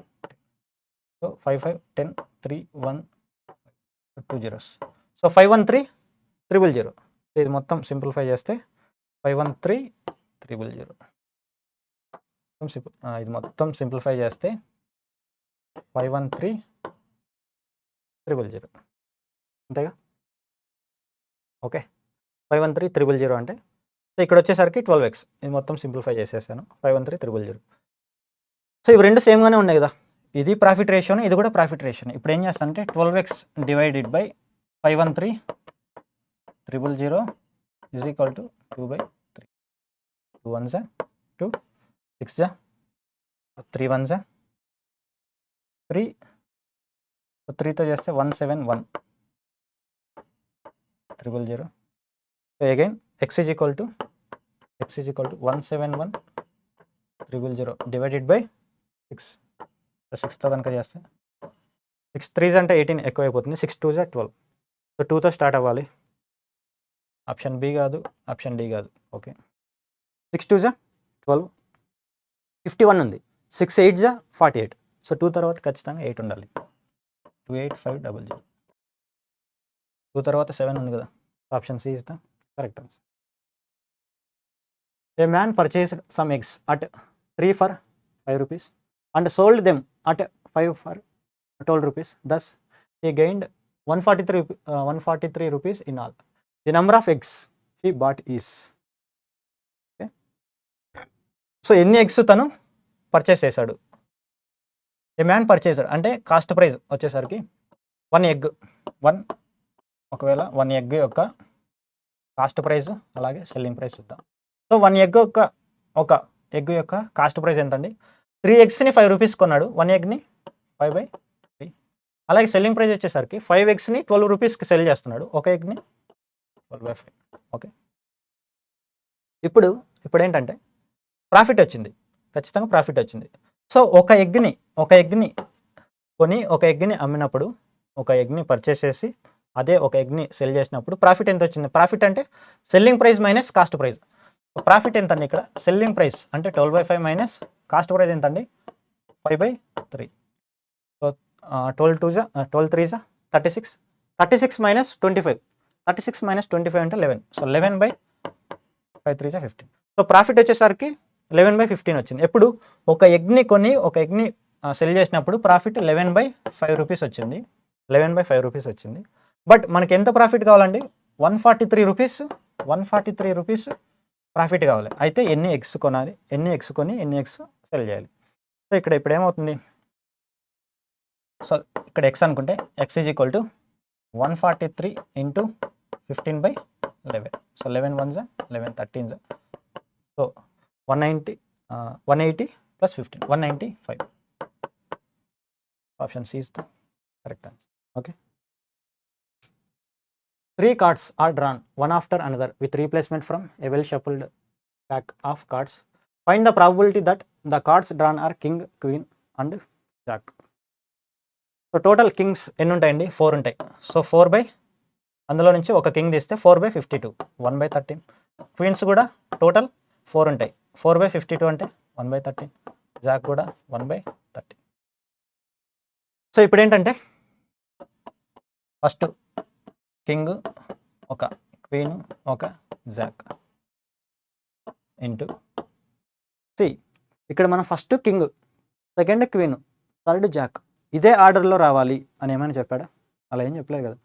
సో 5 5 10 3 1 2 zeros. సో 513,000. ఇది మొత్తం సింప్లిఫై చేస్తే 513,000. ఇది మొత్తం సింప్లిఫై చేస్తే 513,000 అంతేగా. ఓకే 513,000 అంటే సో ఇక్కడ వచ్చేసరికి 12x. ఇది మొత్తం సింప్లిఫై చేసేసాను 513,000. సో ఇవి రెండు సేమ్గానే ఉన్నాయి కదా. ఇది ప్రాఫిట్ రేషియోని, ఇది కూడా ప్రాఫిట్ రేషియోని. ఇప్పుడు ఏం చేస్తాను అంటే 12x divided by 513,000 is equal to 2/3. 2 1s 2 6 3 1s 3 3తో చేస్తే 171,000. So again x is equal to 171,000 divided by 6. So 6తో కనుక చేస్తే 6 3s అంటే 18 ఎక్కువ అయిపోతుంది. 6 2s 12. సో 2తో స్టార్ట్ అవ్వాలి. ఆప్షన్ బి కాదు, ఆప్షన్ డి కాదు. ఓకే 6 2s 12 51 ఉంది. 6 8s 48. సో 2 తర్వాత ఖచ్చితంగా 8 ఉండాలి. 28500. 2 తర్వాత 7 ఉంది కదా. Option C is the correct answer. A man purchased some eggs at 3 for 5 rupees and sold them at 5 for 12 rupees. Thus, he gained 143 rupees in all. The number of eggs he bought is. Okay. So ఎన్ని ఎగ్స్ తను పర్చేస్ చేశాడు? ఏ మ్యాన్ పర్చేస్డ్ అంటే కాస్ట్ ప్రైస్ వచ్చేసరికి 1 egg, ఒకవేళ 1 egg యొక్క కాస్ట్ ప్రైస్ అలాగే సెల్లింగ్ ప్రైస్ చూద్దాం. సో 1 egg ఒక ఎగ్ యొక్క కాస్ట్ ప్రైస్ ఎంతండి? 3 eggsని 5 rupees కొన్నాడు, 1 eggని 5/3. అలాగే సెల్లింగ్ ప్రైస్ వచ్చేసరికి 5 eggsని 12 rupeesకి సెల్ చేస్తున్నాడు, ఒక ఎగ్ని 12/5. ఓకే, ఇప్పుడు ఏంటంటే ప్రాఫిట్ వచ్చింది, ఖచ్చితంగా ప్రాఫిట్ వచ్చింది. సో ఒక ఎగ్ని కొని ఒక ఎగ్ని అమ్మినప్పుడు, ఒక ఎగ్ని పర్చేస్ చేసి అదే ఒక ఎగ్ని సెల్ చేసినప్పుడు ప్రాఫిట్ ఎంత వచ్చింది? ప్రాఫిట్ అంటే selling price minus cost price. Profit ఎంత అండి? ఇక్కడ సెల్లింగ్ ప్రైస్ అంటే 12/5 మైనస్ కాస్ట్ ప్రైస్ ఎంత అండి? 5/3. సో 12 3 36, 36 మైనస్ 25, 36 మైనస్ 25 అంటే 11. సో 11/5 3 15. సో ప్రాఫిట్ వచ్చేసరికి 11/15 వచ్చింది. ఎప్పుడు ఒక ఎగ్ని కొని ఒక ఎగ్ని సెల్ చేసినప్పుడు ప్రాఫిట్ 11/5 rupees వచ్చింది, 11/5 rupees వచ్చింది. బట్ మనకి ఎంత ప్రాఫిట్ కావాలండి? 143 rupees, 143 rupees ప్రాఫిట్ కావాలి. అయితే ఎన్ని ఎగ్స్ కొనాలి, ఎన్ని ఎగ్స్ కొని ఎన్ని ఎగ్స్ సెల్ చేయాలి? సో ఇప్పుడు ఏమవుతుంది? సో ఇక్కడ ఎక్స్ అనుకుంటే x is equal to 143 into 15/11. So 11 1 11 13. So 180 plus 15 195. Option C is the correct answer. Okay, 3 cards are drawn one after another with replacement from a well shuffled pack of cards. Find the probability that the cards drawn are king, queen and jack. So total Kings ఎన్ని ఉంటాయండి? 4 ఉంటాయి. సో అందులో నుంచి ఒక కింగ్ తీస్తే 4/52, 1/13. క్వీన్స్ కూడా టోటల్ 4 ఉంటాయి. 4/52 అంటే 1/13. జాక్ కూడా 1/13. సో ఇప్పుడు ఏంటంటే ఫస్ట్ కింగ్, ఒక క్వీన్, ఒక జాక్ ఇంటూ సి. ఇక్కడ మనం first king, second queen, third Jack, ఇదే ఆర్డర్లో రావాలి అని ఏమైనా చెప్పాడా? అలా ఏం చెప్పలేదు కదా.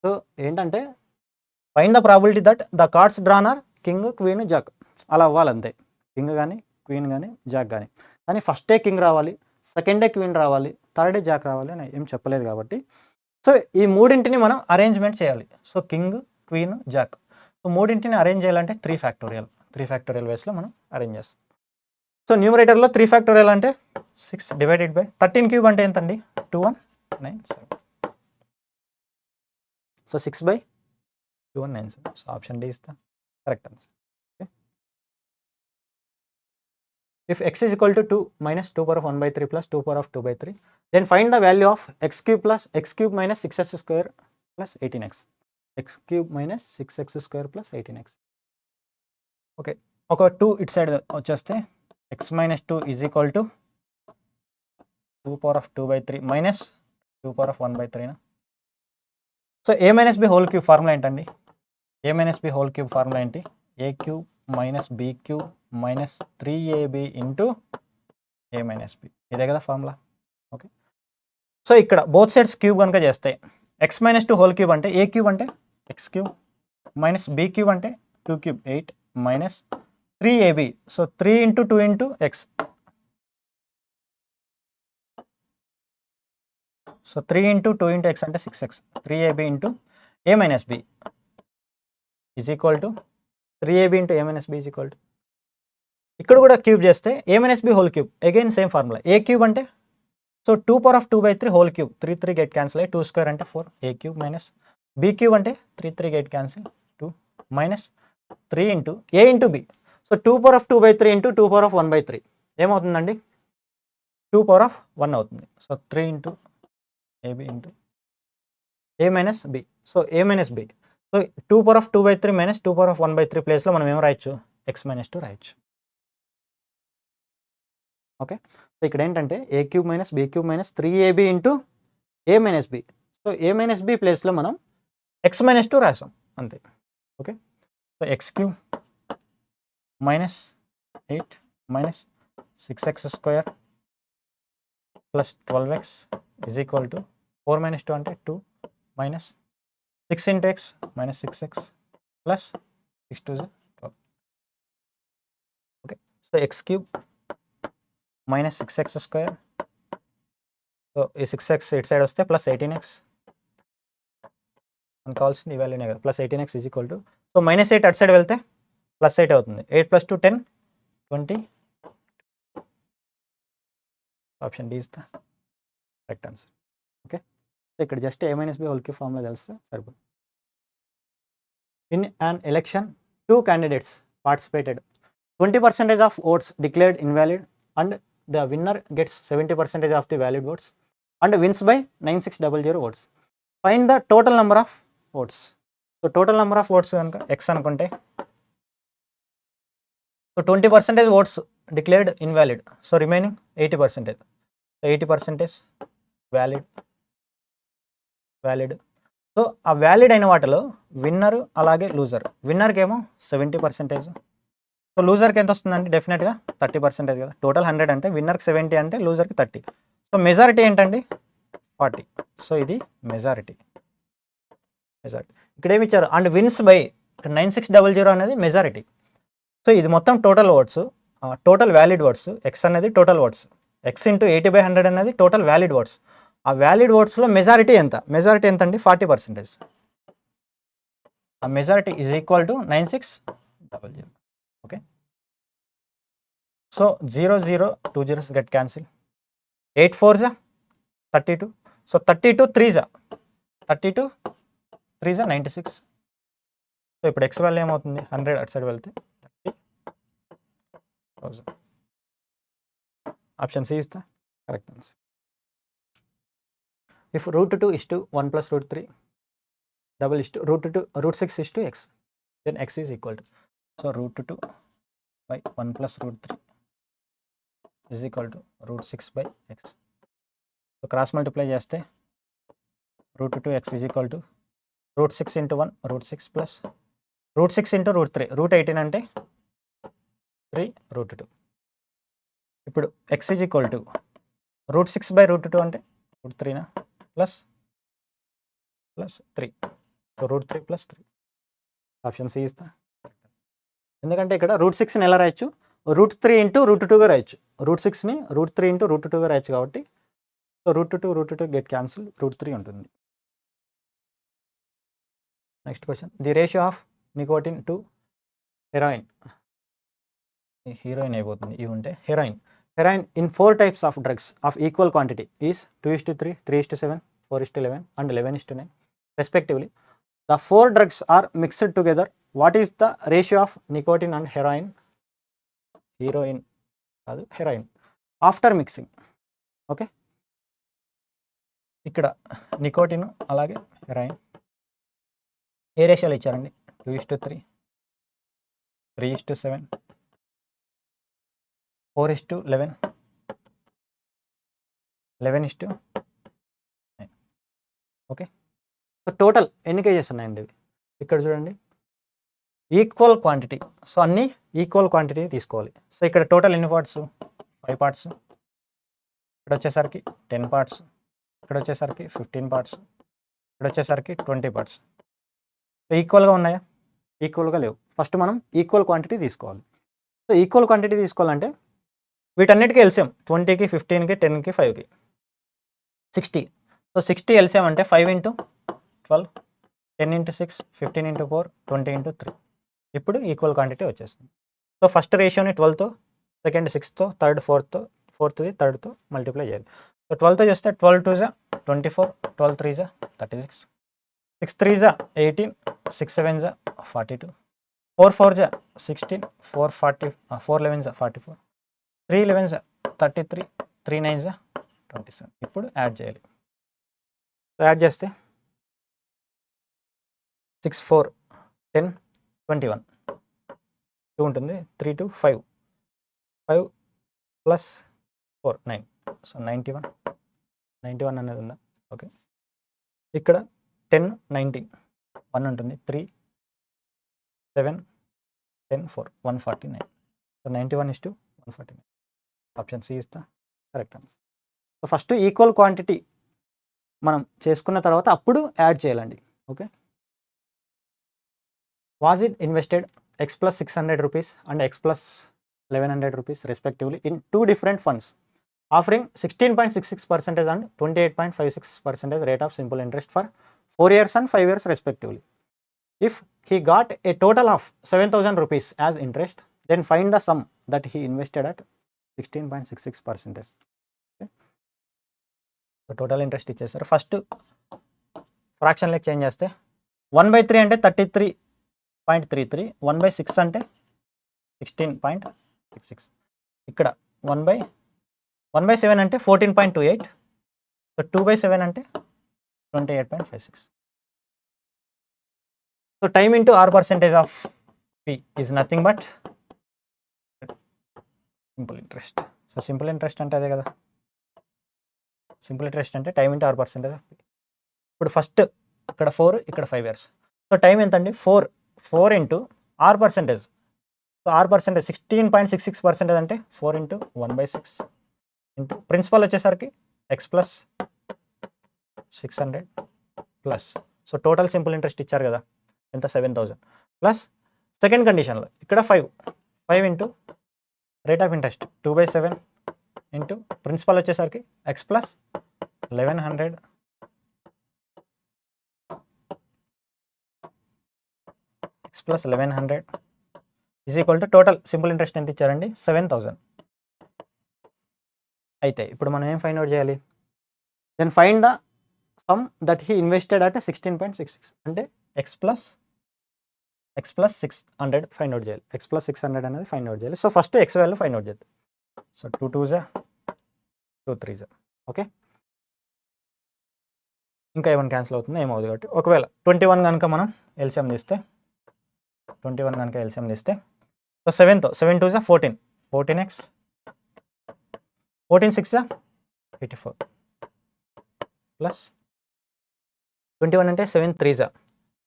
సో ఏంటంటే find the probability that the cards drawn are king, queen, jack, అలా అవ్వాలంతే. కింగ్ కానీ క్వీన్ కానీ జాక్ కానీ. కానీ ఫస్టే కింగ్ రావాలి, సెకండే క్వీన్ రావాలి, థర్డే జాక్ రావాలి అని ఏం చెప్పలేదు కాబట్టి సో ఈ మూడింటిని మనం అరేంజ్మెంట్ చేయాలి. So king, queen, Jack, so మూడింటిని అరేంజ్ చేయాలంటే 3 ఫ్యాక్టోరియల్ వేస్లో మనం అరేంజ్ చేస్తాం. సో న్యూమరేటర్లో 3 ఫ్యాక్టోరియల్ అంటే 6 డివైడెడ్ బై 13 క్యూబ్ అంటే ఎంతండి? 2197. So 6/2197. So option D is the correct answer. If x is equal to 2 minus 2 power of 1/3 plus 2 power of 2/3, then find the value of x cube minus 6x square plus 18x. x cube minus 6x square plus 18x. Okay, ఒక 2 ఇటు సైడ్ వచ్చేస్తే x minus 2 is equal to 2 power of 2/3 minus 2 power of 1/3. So a minus b whole cube formula ఏంటండి? a minus b whole cube formula ఏంటి? a cube minus b cube minus 3ab into a minus b. ఇదే కదా ఫార్ములా. ఓకే, సో ఇక్కడ బోత్ సైడ్స్ క్యూబ్ కనుక చేస్తే x minus 2 హోల్ క్యూబ్ అంటే a క్యూబ్ అంటే x cube minus b cube అంటే 2 cube 8 minus 3ab. So 3 into 2 into x. So 3 into 2 into x అంటే 6x. 3ab into a minus b is equal to 3ab into a minus b is equal to, ఇక్కడ కూడా క్యూబ్ చేస్తే a minus b whole cube, again same formula. a cube అంటే so 2 power of 2/3 whole cube, 3 3 get cancel అయ్యి 2 స్క్వేర్ అంటే 4 a cube minus b cube అంటే 3 3 get cancel 2 minus 3 into a into b. So 2 power of 2/3 into 2 power of 1/3 ఏమవుతుందండి? 2 power of 1 అవుతుంది. So 3 into ab into a minus b. So a minus b. So 2 power of 2/3 minus 2 power of 1/3 ప్లేస్లో మనం ఏం రాయొచ్చు? x మైనస్ 2 రాయొచ్చు. ఓకే, సో ఇక్కడ ఏంటంటే a cube minus b cube minus 3ab into a minus b. So a minus b ప్లేస్లో మనం x మైనస్ 2 రాసాం అంతే. Okay, so x cube minus 8 minus 6x square plus 12x is equal to 4 minus 2 అంటే 2 minus 6 into x minus 6x plus 6 to 12. Okay, so x cube minus 6x square, so ఈ 6x ఇటు సైడ్ వస్తే ప్లస్ 18x మనకు కావాల్సింది ఈ వాల్యూనే కదా, plus 18x is equal to, so minus 8 అటు సైడ్ వెళ్తే ప్లస్ 8 అవుతుంది. 8 + 2 10 20. Option D is the correct answer. Okay, so ఇక్కడ just a - b whole cube formula తెలిస్తే సరిపోతుంది. In an election 2 candidates participated, 20% of votes declared invalid and the winner gets 70% of the valid votes and wins by 9600 votes. Find the total number of votes. So total number of votes కనుక ఎక్స్ అనుకుంటే, so 20% votes declared invalid, so remaining 80%. So 80% valid. So ఆ వ్యాలిడ్ అయిన వాటిలో విన్నర్ అలాగే లూజర్. విన్నర్కి ఏమో 70%, సో లూజర్కి ఎంత వస్తుందండి? డెఫినెట్గా 30% కదా. టోటల్ 100 అంటే విన్నర్కి 70 అంటే లూజర్కి 30. సో మెజారిటీ ఏంటండి? 40. సో ఇది మెజారిటీ. ఇక్కడ ఏమి ఇచ్చారు? అండ్ విన్స్ బై 9600 అనేది మెజారిటీ. సో ఇది మొత్తం total votes, total valid votes. X అనేది టోటల్ ఓట్స్, ఎక్స్ ఇంటూ 80/100 అనేది టోటల్ వ్యాలిడ్ ఓట్స్. ఆ వ్యాలిడ్ ఓట్స్లో మెజారిటీ ఎంత? మెజారిటీ ఎంత అండి? 40%. ఆ majority is equal to 9600. Okay, so 0 0 2 zeros get cancel. 8 4s 32. So 32 3s 96. So ఇప్పుడు ఎక్స్ వాల్యూ ఏమవుతుంది? 100 అటు సైడ్ వెళ్తే 30,000. Option C is the correct answer. If √2 = 1 + √3 √6 = x, then x is equal to, so √2 by 1 + √3 is equal to √6/x. So cross multiply చేస్తే √2x is equal to √6 × 1 √6 plus √6 × √3 √18 అంటే 3 √2. ఇప్పుడు x is equal to √6/√2 అంటే √3 plus 3, so √3 + 3. Option C is the, ఎందుకంటే ఇక్కడ √6ని ఎలా రాయొచ్చు? √3 × √2గా రాయొచ్చు. √6ని √3 × √2గా రాయొచ్చు కాబట్టి, సో √2 గెట్ క్యాన్సిల్, √3 ఉంటుంది. Next question, the ratio of nicotine to heroin. Heroine అయిపోతుంది ఇవి ఉంటే. Heroin in 4 types of drugs of equal quantity is 2:3, 3:7, 4:11 and 11:9 respectively. The 4 drugs are mixed together. What is the ratio of nicotine and heroin? Heroin after mixing. Okay, ఇక్కడ నికోటిన్ అలాగే హెరాయిన్ ఏ రేషియోలో ఇచ్చారండి? 2:3, 3:7, 4:11, 11:9. ఓకే, సో టోటల్ ఎన్ని కేజెస్ ఉన్నాయండి ఇవి? ఇక్కడ చూడండి, ఈక్వల్ క్వాంటిటీ. సో అన్నీ ఈక్వల్ క్వాంటిటీ తీసుకోవాలి. సో ఇక్కడ టోటల్ ఎన్ని పార్ట్స్? 5 parts. ఇక్కడ వచ్చేసరికి 10 parts. ఇక్కడ వచ్చేసరికి 15 parts. ఇక్కడ వచ్చేసరికి 20 parts. సో ఈక్వల్గా ఉన్నాయా? ఈక్వల్గా లేవు. ఫస్ట్ మనం ఈక్వల్ క్వాంటిటీ తీసుకోవాలి. సో ఈక్వల్ క్వాంటిటీ తీసుకోవాలంటే వీటన్నిటికీ ఎల్సిఎం 20కి, 15కి, 10కి, 5కి 60. సో 60 ఎల్సిఎం అంటే 5 × 12, 10 × 6, 15 × 4, 20 × 3. ఇప్పుడు ఈక్వల్ క్వాంటిటీ వచ్చేస్తుంది. సో ఫస్ట్ రేషియోని 12తో, సెకండ్ 6తో, థర్డ్ 4తో, ఫోర్త్ది 3తో మల్టిప్లై చేయాలి. సో 12తో చేస్తే 12 2s 24, 12 3s 36, 6 3s 18, 6 7s 42, 4 4s 16, 4 11s 44, 3 11s 33, 3 9s 27. ఇప్పుడు యాడ్ చేయాలి. సో యాడ్ చేస్తే 6 4 10 21 2 ఉంటుంది, 3 2 5 5 + 4 9, సో 91 అనేది ఉందా? ఓకే, ఇక్కడ 10 19 1 ఉంటుంది, 3 7 10 4 149. So 91:149. Option C is the correct answer. So first equal quantity మనం చేసుకున్న తర్వాత అప్పుడు యాడ్ చేయాలండి. Okay. Was it invested x plus 600 rupees and x plus 1100 rupees respectively in 2 different funds offering 16.66% and 28.56% rate of simple interest for 4 years and 5 years respectively. If he got a total of 7,000 rupees as interest, then find the sum that he invested at 16.66%. Okay. So total interest ఇచ్చేసారు. ఫస్ట్ ఫ్రాక్షన్ లెక్క చేంజ్ చేస్తే 1/3 అంటే 33.33, 1/6 అంటే 16.66. ఇక్కడ 1/7 అంటే 14.28, సో 2/7 అంటే 28.56. So time into R percentage of P is nothing but simple interest. So simple interest అంటే అదే కదా, సింపుల్ ఇంట్రెస్ట్ అంటే time into R percentage of P. ఇప్పుడు ఫస్ట్ ఇక్కడ 4, ఇక్కడ 5 years. సో టైం ఎంత అండి? 4 into R percentage. So R percentage 16.66% అంటే 4 ఇంటూ 1/6 ఇంటూ ప్రిన్సిపల్ వచ్చేసరికి X plus 600 plus, so total simple interest ఇచ్చారు కదా ఎంత? 7,000 ప్లస్ సెకండ్ కండిషన్లో ఇక్కడ 5 into rate of interest 2/7 into principal వచ్చేసరికి X plus 1100 X plus 1100 is equal to total simple interest ఎంత ఇచ్చారండి? 7,000. అయితే ఇప్పుడు మనం ఏం ఫైండ్ అవుట్ చేయాలి? Then find the sum that he invested at 16.66 అంటే ఎక్స్ ప్లస్ 600 ఫైండ్ అవుట్ చేయాలి. ఎక్స్ ప్లస్ 600 అనేది ఫైండ్ అవుట్ చేయాలి. So first X value find out చేద్దాం. So 2 2s 2 3s. ఓకే, ఇంకా ఏమైనా క్యాన్సిల్ అవుతుంది ఏమవుతుంది కాబట్టి ఒకవేళ 21 కనుక మనం ఎల్సిఎం తీస్తే 21 కనుక ఎల్సిఎం తీస్తే సో 7తో 7 2s 14, 14x 14 6 84 ప్లస్ 21 అంటే 7 3s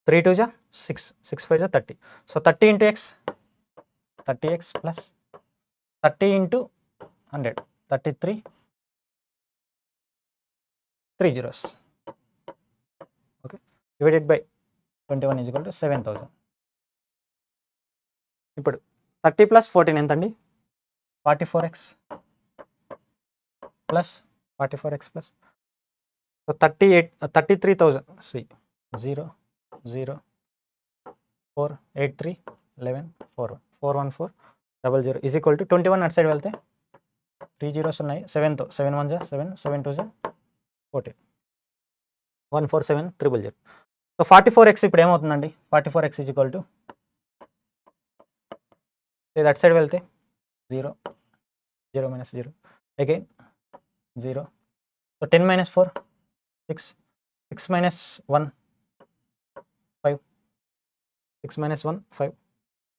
3 2s 6, 6 5s 30. So 30 into x 30x plus 30 into 100 33 3 zeros. Okay, divided by 21 is equal to 7,000. ఇప్పుడు 30 ప్లస్ 14 ఎంత అండి? 44x plus 44x plus so 33,000. C 0 0 4 8 3 11 4 414 00 is equal to 21 అటు సైడ్ వెళ్తే 3 zeros ఉన్నాయి. 7తో 7 1 7 7 2 14 147 000. సో 44x ఇప్పుడు ఏమవుతుందండి? 44x ఈజ్ ఈక్వల్ టు ఇది అటు సైడ్ వెళ్తే 0 0 minus 0 again 0. So 10 minus 4 6 6 minus 1 5 6 minus 1 5.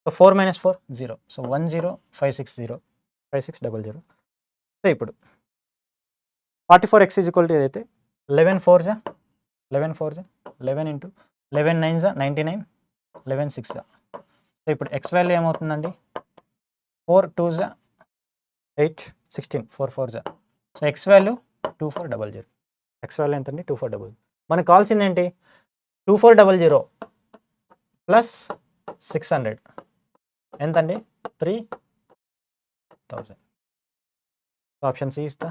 So 4 minus 4 0. So 10560 5600. So ఇప్పుడు 44x ఈజ్ ఈక్వల్ టు ఏదైతే 11 4s 11 ఇంటూ 11 9s 99 11 6. సో ఇప్పుడు ఎక్స్ వాల్యూ ఏమవుతుందండి? 4 2s 8 16 4 4s. So X value 2400. X value ఎంతండి? 2400. మనకు కావాల్సింది ఏంటి? 2400 ప్లస్ 600 ఎంతండి? 3,000. Option C is the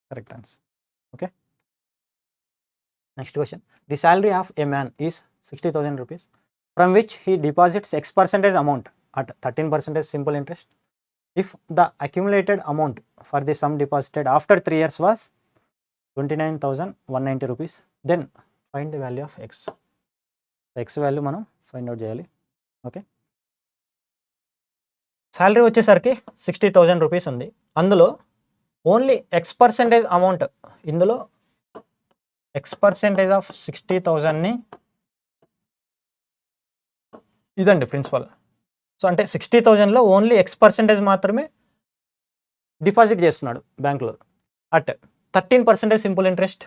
correct answer. Okay, next question. The salary of a man is 60,000 rupees from which he deposits X% amount at 13% simple interest. If the accumulated amount for the sum deposited after 3 years was 29,190 rupees, then find the value of x. X value మనం ఫైండ్ అవుట్ చేయాలి. ఓకే, శాలరీ వచ్చేసరికి 60,000 రూపీస్ ఉంది. అందులో ఓన్లీ X% అమౌంట్, ఇందులో X% ఆఫ్ 60,000ని ఇదండి ప్రిన్సిపల్. సో అంటే 60,000లో ఓన్లీ X% మాత్రమే డిపాజిట్ చేస్తున్నాడు బ్యాంకులో at 13% simple interest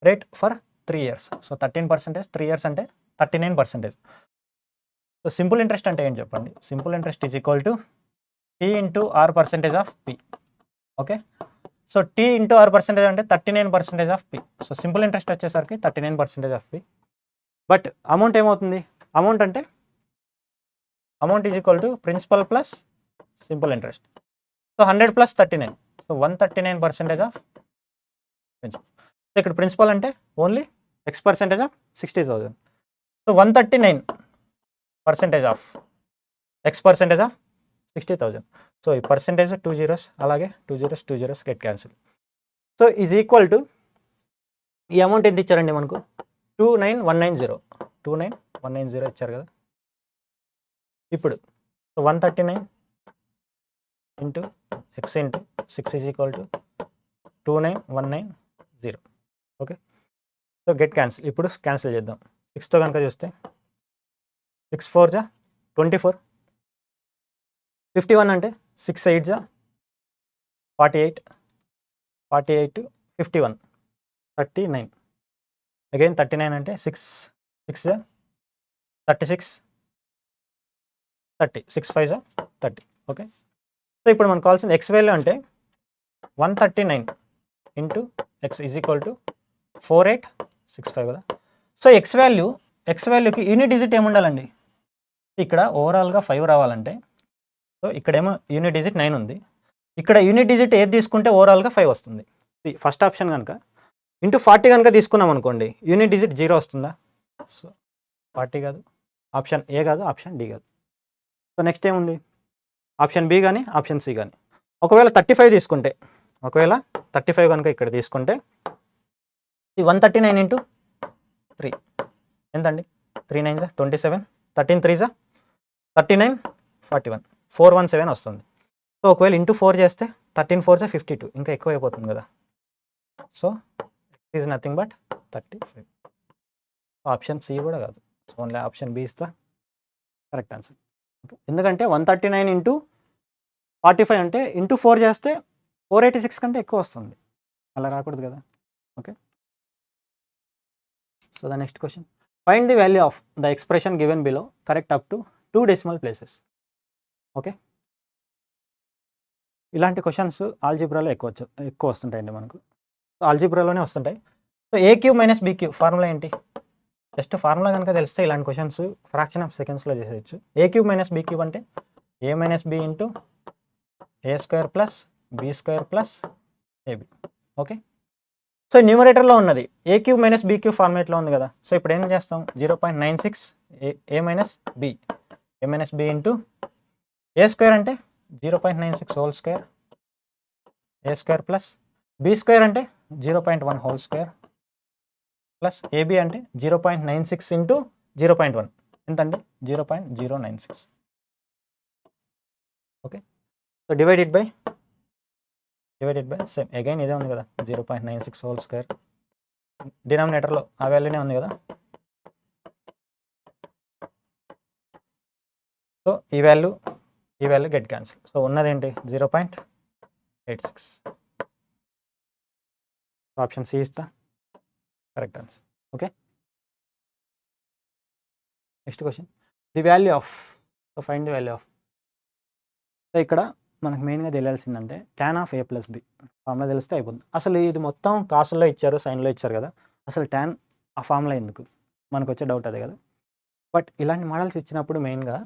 rate for 3 years. So 13% 3 years అంటే 39%. సో సింపుల్ ఇంట్రెస్ట్ అంటే ఏంటి చెప్పండి? Simple interest is equal to T into R percentage of P. Okay, so T into R percentage అంటే 39% of P. So simple interest వచ్చేసరికి 39% ఆఫ్ పి. బట్ అమౌంట్ ఏమవుతుంది? అమౌంట్ అంటే amount is equal to principal plus simple interest. So 100 plus 39, so 139% of principal. So ఇక్కడ ప్రిన్సిపల్ అంటే only x percentage of 60,000. So 139% of x percentage of 60,000. So ఈ పర్సెంటేజ్ 2 zeros, అలాగే 2 zeros get cancel. So is equal to ఈ అమౌంట్ ఎంత ఇచ్చారండి మనకు? 29190. 29190 ఇచ్చారు కదా. ఇప్పుడు 139 into X into 6 is equal to 29190. Okay, so get cancel. ఇప్పుడు క్యాన్సిల్ చేద్దాం. 6తో కనుక చూస్తే 6 4 జా 24, 51 అంటే 6 8 జా 48, 48 51 39, అగైన్ 39 అంటే 6 6 జా 36, 30, 6 5 జా 30. ఓకే, సో ఇప్పుడు మనకు కావాల్సిన ఎక్స్ వాల్యూ అంటే 139 into X is equal to 4865 కదా. సో ఎక్స్ వాల్యూకి యూనిట్ డిజిట్ ఏముండాలండి? ఇక్కడ ఓవరాల్గా 5 రావాలంటే, సో ఇక్కడేమో యూనిట్ డిజిట్ 9 ఉంది, ఇక్కడ యూనిట్ డిజిట్ ఏది తీసుకుంటే ఓవరాల్గా 5 వస్తుంది. ఫస్ట్ ఆప్షన్ కనుక ఇంటూ 40 కనుక తీసుకున్నాం అనుకోండి, యూనిట్ డిజిట్ 0 వస్తుందా? సో 40 కాదు, ఆప్షన్ ఏ కాదు, ఆప్షన్ డి కాదు. సో నెక్స్ట్ ఏముంది? ఆప్షన్ బి కానీ ఆప్షన్ సి కానీ. ఒకవేళ 35 తీసుకుంటే, ఒకవేళ 35 కనుక ఇక్కడ తీసుకుంటే 139 ఇంటూ 3 ఎంతండి? 3 9 జా 27, 13 3 జా 39, 41, 417 వస్తుంది. సో ఒకవేళ ఇంటూ 4 చేస్తే 13 4 జా 52, ఇంకా ఎక్కువ అయిపోతుంది కదా. So it is nothing but 35. Option C కూడా కాదు, so only option B is the correct answer. Okay, ఎందుకంటే 139 ఇంటూ 45 అంటే ఇంటూ 4 చేస్తే 486 కంటే ఎక్కువ వస్తుంది, అలా రాకూడదు కదా. Okay, so the next question, find the value of the expression given below correct up to 2 decimal places. Okay, ఇలాంటి క్వశ్చన్స్ ఆల్జీబ్రాలో ఎక్కువ వస్తుంటాయండి మనకు. సో ఆల్జీబ్రాలోనే వస్తుంటాయి. So A cube minus be cube formula ఏంటి? జస్ట్ ఫార్ములా కనుక తెలిస్తే ఇలాంటి క్వశ్చన్స్ ఫ్రాక్షన్ ఆఫ్ సెకండ్స్లో చేసేయచ్చు. A cube minus be cube అంటే A minus B into A square plus be square plus A B. Okay, so న్యూమరేటర్లో ఉన్నది a cube minus be cube ఫార్మేట్లో ఉంది కదా. సో ఇప్పుడు ఏం చేస్తాం? 0.96 a minus B into A square అంటే 0.96 whole square a square plus be square అంటే 0.1 హోల్ స్క్వేర్ ప్లస్ ఏబి అంటే 0.96 ఇంటూ 0.1 ఎంతండి? 0.096. Okay, so divided by same again ఇదే ఉంది కదా 0.96 హోల్ స్క్వేర్, డినామినేటర్లో ఆ వాల్యూనే ఉంది కదా. సో ఈ వాల్యూ గెట్ క్యాన్సిల్. సో ఉన్నది ఏంటి? 0.86. Option C is the correct answer. Okay, next question, the value of, so find the value of. So ఇక్కడ మనకు మెయిన్గా తెలియాల్సిందంటే tan of a plus b formula తెలిస్తే అయిపోతుంది. అసలు ఇది మొత్తం కాసుల్లో ఇచ్చారు, సైన్లో ఇచ్చారు కదా, అసలు tan ఆ ఫార్ములా ఎందుకు? మనకు వచ్చే డౌట్ అదే కదా. బట్ ఇలాంటి మోడల్స్ ఇచ్చినప్పుడు మెయిన్గా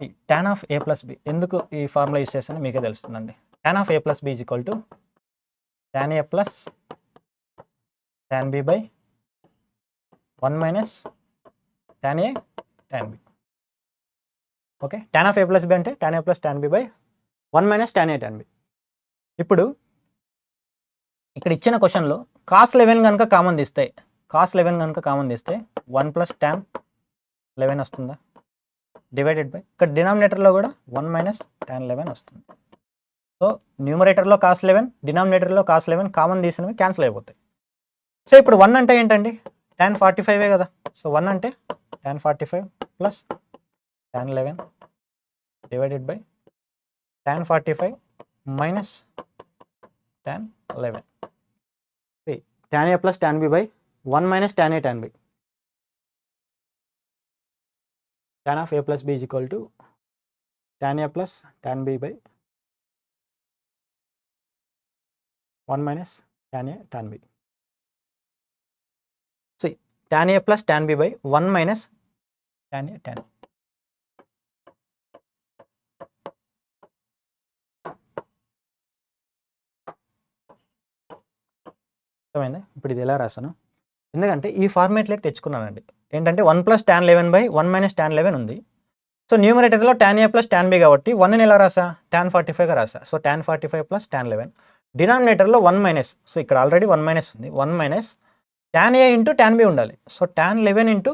ఈ tan of a plus b ఎందుకు ఈ ఫార్ములా యూస్ చేస్తానో మీకే తెలుస్తుందండి. tan of a plus b is equal to tan a plus tan b by 1 minus tan a tan b. Okay, tan of a plus b అంటే tan a plus tan b by 1 minus tan a tan b. ఇప్పుడు ఇక్కడ ఇచ్చిన క్వశ్చన్లో కాస్ 11 కనుక కామన్ తీస్తే 1 ప్లస్ tan 11 వస్తుందా? డివైడెడ్ బై ఇక్కడ డినామినేటర్లో కూడా 1 మైనస్ tan 11 వస్తుంది. సో న్యూమరేటర్లో కాస్ 11, డినామినేటర్లో కాస్ 11 కామన్ తీసినవి క్యాన్సిల్ అయిపోతాయి. సో ఇప్పుడు 1 అంటే ఏంటండి? tan 45 కదా. సో 1 అంటే tan 45 plus tan 11 divided by tan 45 minus tan 11. tan a plus tan b by 1 minus tan a tan b. tan of a plus b is equal to tan A plus tan B by 1 minus tan A tan B. See, tan A plus tan B by 1 minus tan A tan B. అర్థమైందా? ఇప్పుడు ఇది ఎలా రాసాను, ఎందుకంటే ఈ ఫార్మేట్లోకి తెచ్చుకున్నానండి. ఏంటంటే 1 plus tan 11 by 1 minus tan 11 ఉంది. సో న్యూమరేటర్లో tan A plus tan B కాబట్టి 1ని ఎలా రాసా, tan 45గా రాసా. So tan 45 plus tan 11. డినామినేటర్లో 1 మైనస్, సో ఇక్కడ ఆల్రెడీ 1 మైనస్ ఉంది, 1 minus tan A into tan B ఉండాలి. So tan 11 into,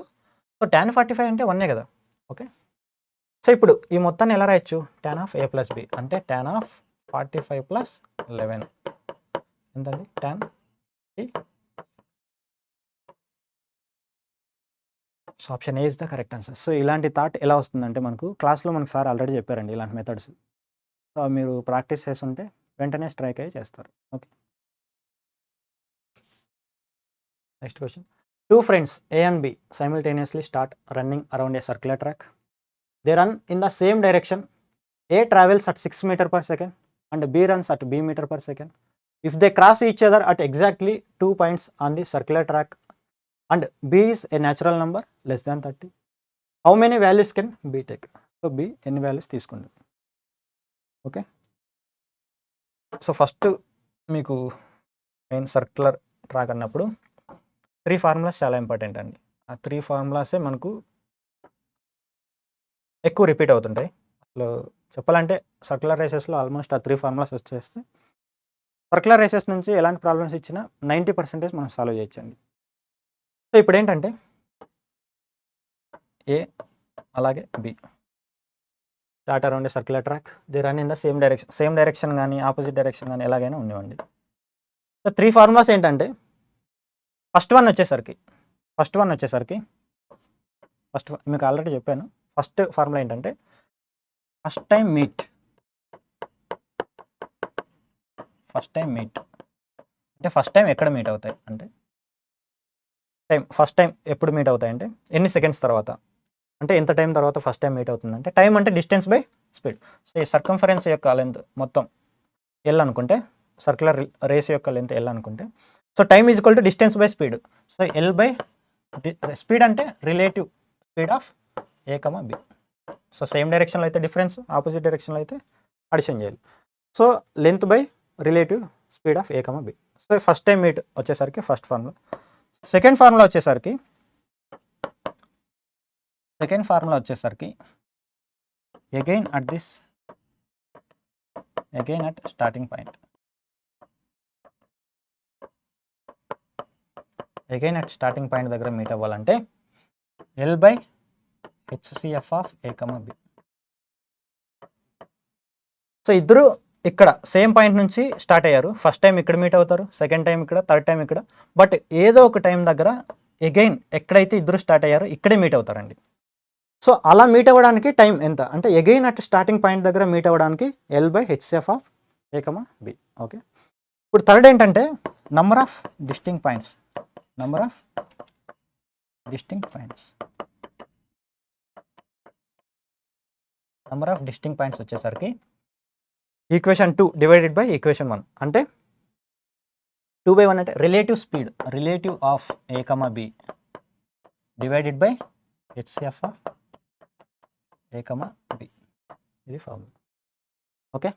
so tan 45 అంటే 1 కదా. ఓకే, సో ఇప్పుడు ఈ మొత్తాన్ని ఎలా రాయొచ్చు, tan of A plus B అంటే tan ఆఫ్ 45 ప్లస్ 11 ఎంతండి, tan. So option A is the correct answer. So ఇలాంటి థాట్ ఎలా వస్తుందంటే మనకు క్లాస్లో మనకు సార్ ఆల్రెడీ చెప్పారండి ఇలాంటి మెథడ్స్. సో మీరు ప్రాక్టీస్ చేస్తుంటే వెంటనే స్ట్రైక్ అయ్యి చేస్తారు. Okay, next question. 2 friends A and B simultaneously start running around a circular track. They run in the same direction. A travels at 6 meter per second and B runs at B meter per second. If they cross each other at exactly 2 points on the circular track and B is a natural number less than 30, how many values can B take? So B ఎన్ని వాల్యూస్ తీసుకుంది. ఓకే, సో ఫస్ట్ మీకు మెయిన్ సర్క్యులర్ ట్రాక్ అన్నప్పుడు 3 ఫార్ములాస్ చాలా ఇంపార్టెంట్ అండి. ఆ 3 ఫార్ములాసే మనకు ఎక్కువ రిపీట్ అవుతుంటాయి. అసలు చెప్పాలంటే సర్క్యులర్ రేసెస్లో ఆల్మోస్ట్ ఆ 3 ఫార్ములాస్ వచ్చేస్తే సర్క్యులర్ రేసెస్ నుంచి ఎలాంటి ప్రాబ్లమ్స్ ఇచ్చినా 90% మనం సాల్వ్ చేయొచ్చండి. సో ఇప్పుడు ఏంటంటే ఏ అలాగే B start around circular track, they run in the same direction కానీ ఆపోజిట్ డైరెక్షన్ కానీ ఎలాగైనా ఉండేవండి. సో 3 ఫార్ములాస్ ఏంటంటే ఫస్ట్ వన్ వచ్చేసరికి మీకు ఆల్రెడీ చెప్పాను. ఫస్ట్ ఫార్ములా ఏంటంటే ఫస్ట్ టైం మీట్ అంటే ఫస్ట్ టైం ఎక్కడ మీట్ అవుతాయి అంటే ఫస్ట్ టైం ఎప్పుడు మీట్ అవుతాయి అంటే ఎన్ని సెకండ్స్ తర్వాత, అంటే ఎంత టైం తర్వాత ఫస్ట్ టైం మీట్ అవుతుందంటే టైం అంటే డిస్టెన్స్ బై స్పీడ్. సో ఈ సర్కంఫరెన్స్ యొక్క లెంత్ మొత్తం ఎల్ అనుకుంటే, సర్క్యులర్ రేస్ యొక్క లెంత్ ఎల్ అనుకుంటే, so time is equal to distance by speed. So L by speed అంటే relative speed of A comma B. So same డైరెక్షన్లో అయితే డిఫరెన్స్, ఆపోజిట్ డైరెక్షన్లో అయితే అడిషన్ చేయాలి. So length by relative speed of A comma B. So first time meet వచ్చేసరికి ఫస్ట్ ఫార్ములా. సెకండ్ ఫార్ములా వచ్చేసరికి again at starting point. Again at starting point దగ్గర మీట్ అవ్వాలంటే L by HCF of A comma B. So ఇద్దరు ఇక్కడ సేమ్ పాయింట్ నుంచి స్టార్ట్ అయ్యారు. ఫస్ట్ టైం ఇక్కడ మీట్ అవుతారు, సెకండ్ టైం ఇక్కడ, థర్డ్ టైం ఇక్కడ. బట్ ఏదో ఒక టైం దగ్గర అగైన్ ఎక్కడైతే ఇద్దరు స్టార్ట్ అయ్యారో ఇక్కడే మీట్ అవుతారండి. సో అలా మీట్ అవ్వడానికి టైం ఎంత అంటే అగైన్ అట్ స్టార్టింగ్ పాయింట్ దగ్గర మీట్ అవ్వడానికి L by HCF of A comma B. Okay, ఇప్పుడు థర్డ్ ఏంటంటే నంబర్ ఆఫ్ డిస్టింక్ట్ పాయింట్స్ వచ్చేసరికి ఈక్వేషన్ 2 డివైడెడ్ బై ఈక్వేషన్ 1 అంటే 2/1 అంటే relative of A comma B divided by HCF of A comma B. ఇది ఫార్ములా. ఓకే,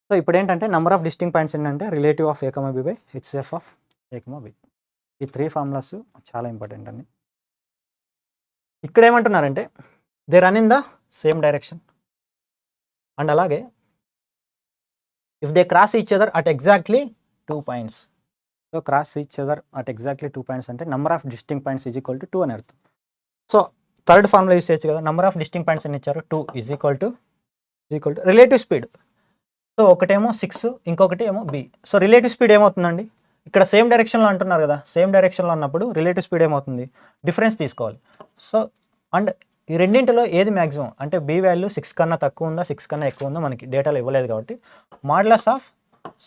సో ఇప్పుడు ఏంటంటే నెంబర్ ఆఫ్ డిస్టింక్ట్ పాయింట్స్ ఏంటంటే relative of A comma B by HCF of A comma B. ఈ 3 ఫార్ములాస్ చాలా ఇంపార్టెంట్ అండి. ఇక్కడ ఏమంటున్నారంటే they run in the same direction and అలాగే if they cross each other at exactly 2 points. So cross each other at exactly 2 points అంటే number of distinct points is equal to 2 అని అర్థం. సో థర్డ్ ఫార్ములా యూస్ చేయొచ్చు కదా. నెంబర్ ఆఫ్ డిస్టింక్ట్ పాయింట్స్ ఎన్ని ఇచ్చారు, 2 is equal to relative speed. So ఒకటేమో 6, ఇంకొకటి ఏమో బి. సో రిలేటివ్ స్పీడ్ ఏమవుతుందండి, ఇక్కడ సేమ్ డైరెక్షన్లో అంటున్నారు కదా, సేమ్ డైరెక్షన్లో అన్నప్పుడు రిలేటివ్ స్పీడ్ ఏమవుతుంది, డిఫరెన్స్ తీసుకోవాలి. సో అండ్ ఈ రెండింటిలో ఏది మ్యాక్సిమం అంటే బి వాల్యూ 6 కన్నా తక్కువ ఉందా 6 కన్నా ఎక్కువ ఉందా మనకి డేటాలో ఇవ్వలేదు కాబట్టి modulus of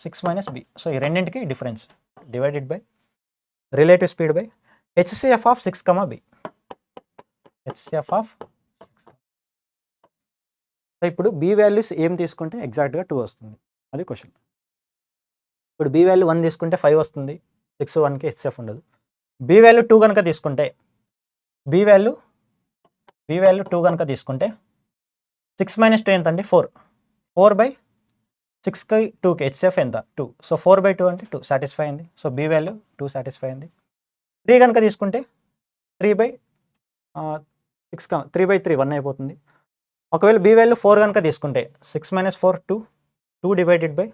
6 minus B. So ఈ రెండింటికి difference divided by relative speed by HCF of 6 comma B. So ఇప్పుడు బి వాల్యూస్ ఏం తీసుకుంటే ఎగ్జాక్ట్గా 2 వస్తుంది, అది క్వశ్చన్. ఇప్పుడు బి వాల్యూ 1 తీసుకుంటే 5 వస్తుంది, 6 1కి హెచ్సిఎఫ్ ఉండదు. బి వాల్యూ 2 కనుక తీసుకుంటే బి వాల్యూ 2 కనుక తీసుకుంటే 6 - 2 ఎంత అండి? 4. 4/6కి 2కి హెచ్సిఎఫ్ ఎంత? 2. సో 4/2 అంటే 2 సాటిస్ఫై అయింది. సో బి వాల్యూ 2 సాటిస్ఫై అయింది. 3 కనుక తీసుకుంటే 3/3 1 అయిపోతుంది. ఒకవేళ బి వాల్యూ 4 కనుక తీసుకుంటే 6 - 4 2, 2 డివైడెడ్ బై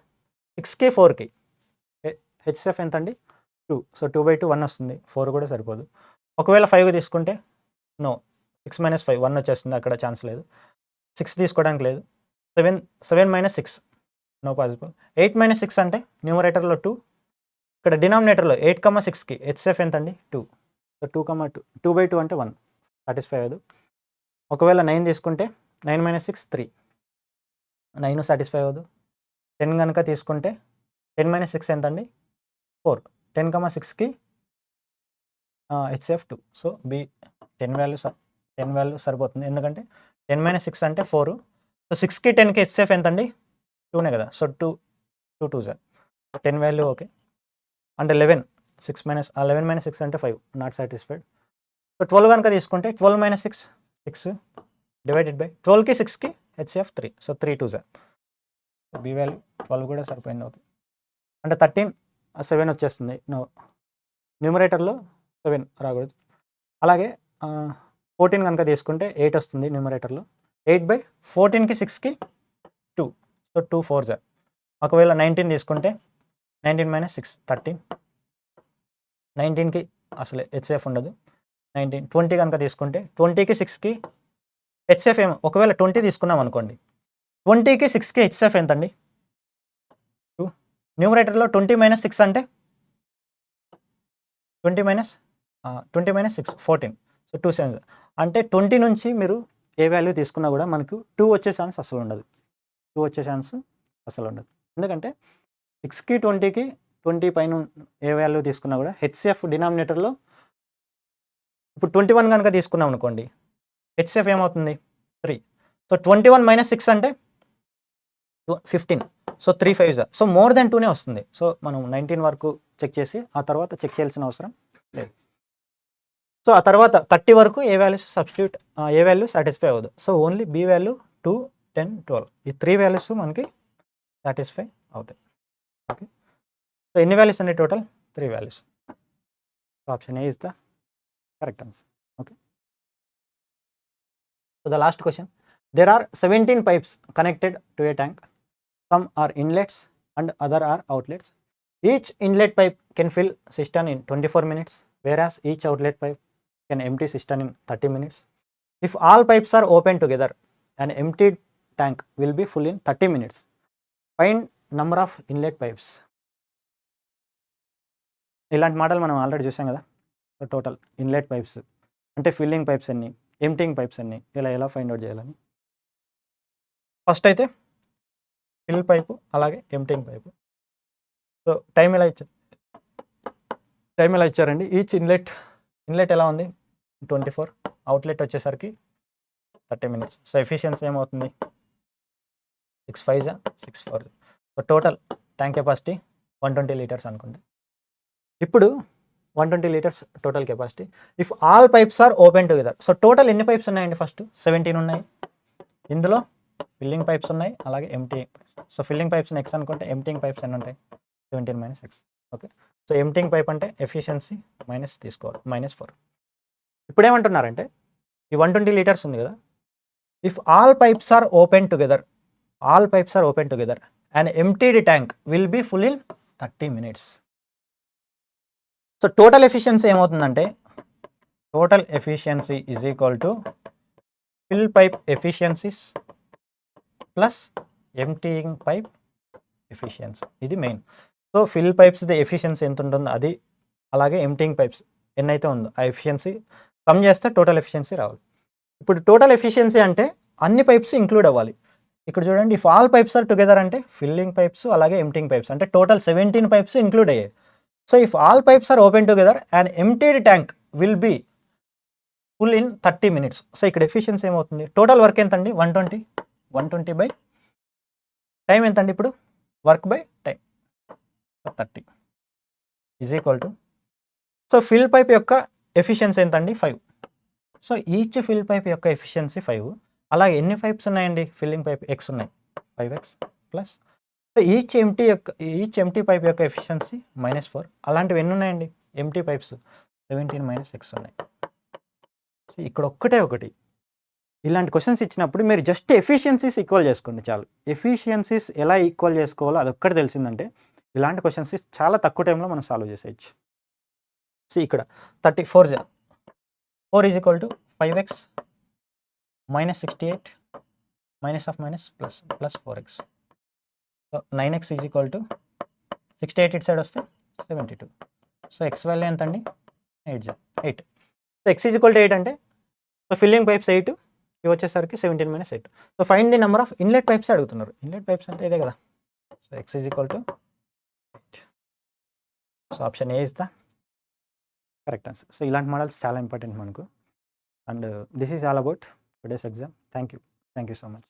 6కి 4కి హెచ్సిఎఫ్ ఎంత అండి? 2. సో 2/2 1 వస్తుంది, 4 కూడా సరిపోదు. ఒకవేళ 5 తీసుకుంటే నో, 6 - 5 1 వచ్చేస్తుంది, అక్కడ ఛాన్స్ లేదు. 6 తీసుకోవడానికి లేదు. 7 - 6 నో పాసిబుల్. 8 - 6 అంటే న్యూమరేటర్లో 2, ఇక్కడ డినామినేటర్లో 8,6కి హెచ్సిఎఫ్ ఎంత అండి? 2. సో 2/2 అంటే 1 సాటిస్ఫై అవ్వదు. ఒకవేళ 9 తీసుకుంటే 9 - 6 3, 9 సాటిస్ఫై అవ్వదు. 10 కనుక తీసుకుంటే 10 - 6 ఎంత అండి? 4. 10,6కి హెచ్సిఎఫ్ 2. సో బి 10 వాల్యూ సరిపోతుంది, ఎందుకంటే 10 - 6 అంటే 4. సో 6కి 10కి హెచ్సిఎఫ్ ఎంత అండి? 2నే కదా. So 2 2 sir 10 value okay. అంటే 11 - 6 అంటే 5 నాట్ సాటిస్ఫైడ్. సో 12 కనుక తీసుకుంటే 12 - 6 6 డివైడెడ్ బై 12కి 6కి HCF 3. So 3 2 sir B value 12 కూడా సరిపోయింది, ఓకే. అంటే 13 7 వచ్చేస్తుంది. నో, న్యూమరేటర్లో 7 రాకూడదు. అలాగే 14 కనుక తీసుకుంటే 8 వస్తుంది న్యూమరేటర్లో. 8/14కి 6కి 2. So 2 4 sir. ఒకవేళ 19 తీసుకుంటే 19 - 6 13, 19కి అసలు హెచ్సిఎఫ్ ఉండదు. 19 20 కనుక తీసుకుంటే 20కి 6కి హెచ్సిఎఫ్ ఏమో, ఒకవేళ 20 తీసుకున్నాం అనుకోండి, 20కి 6కి హెచ్సిఎఫ్ ఎంత అండి? 2. న్యూమరేటర్లో 20 - 6 అంటే 20 - 6 14. సో 2 7 అంటే 20 నుంచి మీరు ఏ వాల్యూ తీసుకున్నా కూడా మనకు 2 వచ్చే ఛాన్స్ అసలు ఉండదు. ఎందుకంటే 6కి 20కి 20 పైన ఏ వాల్యూ తీసుకున్నా కూడా హెచ్సిఎఫ్ డినామినేటర్లో ఇప్పుడు 21 కనుక తీసుకున్నాం అనుకోండి, హెచ్సిఎఫ్ ఏమవుతుంది? 3. సో 21 - 6 అంటే 15. సో 3 5 సో మోర్ దెన్ 2నే వస్తుంది. సో మనం 19 వరకు చెక్ చేసి ఆ తర్వాత చెక్ చేయాల్సిన అవసరం లేదు. సో ఆ తర్వాత 30 వరకు ఏ వాల్యూ సాటిస్ఫై అవ్వదు. సో ఓన్లీ బి వాల్యూ 2 10 12 ఈ 3 వాల్యూస్ మనకి సాటిస్ఫై అవుతాయి, ఓకే. సో ఎన్ని వాల్యూస్ అండి total? 3 values. Option A is the correct answer, okay. So the last question, there are 17 pipes connected to a tank. Some are inlets and other are outlets. Each inlet pipe can fill cistern in 24 minutes, whereas each outlet pipe can empty cistern in 30 minutes. If all pipes are open together, an emptied tank will be full in 30 minutes. Find number of inlet pipes. ఇలాంటి మాటలు మనం ఆల్రెడీ చూసాం కదా. సో టోటల్ ఇన్లెట్ పైప్స్ అంటే ఫిల్లింగ్ పైప్స్ ఎన్ని, ఎంప్టింగ్ పైప్స్ ఎన్ని, ఎలా ఫైండ్ అవుట్ చేయాలని. ఫస్ట్ అయితే ఫిల్ పైపు అలాగే ఎంప్టింగ్ పైపు. సో టైం ఎలా ఇచ్చారండి? ఈచ్ ఇన్లెట్ ఎలా ఉంది? 24, అవుట్లెట్ వచ్చేసరికి 30 minutes. సో ఎఫిషియన్సీ ఏమవుతుంది? 6 5 6 4. So total tank capacity 120 litres అనుకోండి. ఇప్పుడు 120 litres total capacity. If all pipes are open together, so total ఎన్ని పైప్స్ ఉన్నాయండి? ఫస్ట్ 17 ఉన్నాయి. ఇందులో ఫిల్లింగ్ పైప్స్ ఉన్నాయి అలాగే emptying. So filling pipes next అనుకుంటే ఎంప్టింగ్ పైప్స్ ఎన్ని ఉంటాయి? 17 - 6, ఓకే. సో ఎంప్టింగ్ పైప్ అంటే ఎఫిషియన్సీ మైనస్ తీసుకోవాలి, -4. ఇప్పుడు ఏమంటున్నారంటే ఈ 120 లీటర్స్ ఉంది కదా, if all pipes are open together and emptied tank will be full in 30 minutes. So total efficiency ఏమవుతుందంటే total efficiency is equal to fill pipe efficiencies plus emptying pipe efficiency. ఇది మెయిన్. సో ఫిల్ పైప్స్ది ఎఫిషియన్సీ ఎంత ఉంటుందో అది, అలాగే ఎంప్టీయింగ్ పైప్స్ ఎన్నైతే ఉందో ఆ ఎఫిషియన్సీ కమ్ చేస్తే టోటల్ ఎఫిషియన్సీ రావాలి. ఇప్పుడు టోటల్ ఎఫిషియన్సీ అంటే అన్ని పైప్స్ ఇంక్లూడ్ అవ్వాలి. ఇక్కడ చూడండి, if all pipes are together అంటే ఫిల్లింగ్ పైప్స్ అలాగే ఎంప్టింగ్ పైప్స్ అంటే టోటల్ 17 పైప్స్ ఇంక్లూడ్ అయ్యాయి. So if all pipes are open together and emptied tank will be full in 30 minutes. So ఇక్కడ ఎఫిషియన్సీ ఏమవుతుంది? టోటల్ వర్క్ ఎంత అండి? 120 120 బై టైం ఎంత అండి ఇప్పుడు work by time 30 is equal to so fill pipe యొక్క ఎఫిషియన్సీ ఎంత అండి 5. సో ఈచ్ ఫిల్ పైప్ యొక్క ఎఫిషియన్సీ 5. అలాగే ఎన్ని పైప్స్ ఉన్నాయండి ఫిల్లింగ్ పైప్ ఎక్స్ ఉన్నాయి 5x plus so each empty pipe యొక్క ఎఫిషియన్సీ -4. అలాంటివి ఎన్ని ఉన్నాయండి ఎంటీ పైప్స్ 17 - x ఉన్నాయి. సో ఇక్కడ ఒకటి ఇలాంటి క్వశ్చన్స్ ఇచ్చినప్పుడు మీరు జస్ట్ ఎఫిషియన్సీస్ ఈక్వల్ చేసుకోండి చాలు. ఎఫిషియన్సీస్ ఎలా ఈక్వల్ చేసుకోవాలో అదొక్కటి తెలిసిందంటే ఇలాంటి క్వశ్చన్స్ చాలా తక్కువ టైంలో మనం సాల్వ్ చేసేయచ్చు. సో ఇక్కడ 34 4 is equal to 5x -68 plus 4x. So 9x is equal to 68 ఇటు సైడ్ వస్తే 72. సో x వాల్యూ ఎంత అండి 8. So x is equal to 8 అంటే సో ఫిల్లింగ్ పైప్స్ 8 ఇవి వచ్చేసరికి 17 - 8. So find the number of inlet pipes అడుగుతున్నారు. ఇన్లెట్ పైప్స్ అంటే ఇదే కదా. So x is equal to 8. So option A is the correct answer. So ఇలాంటి మోడల్స్ చాలా ఇంపార్టెంట్ మనకు. And this is all about today's exam. Thank you so much.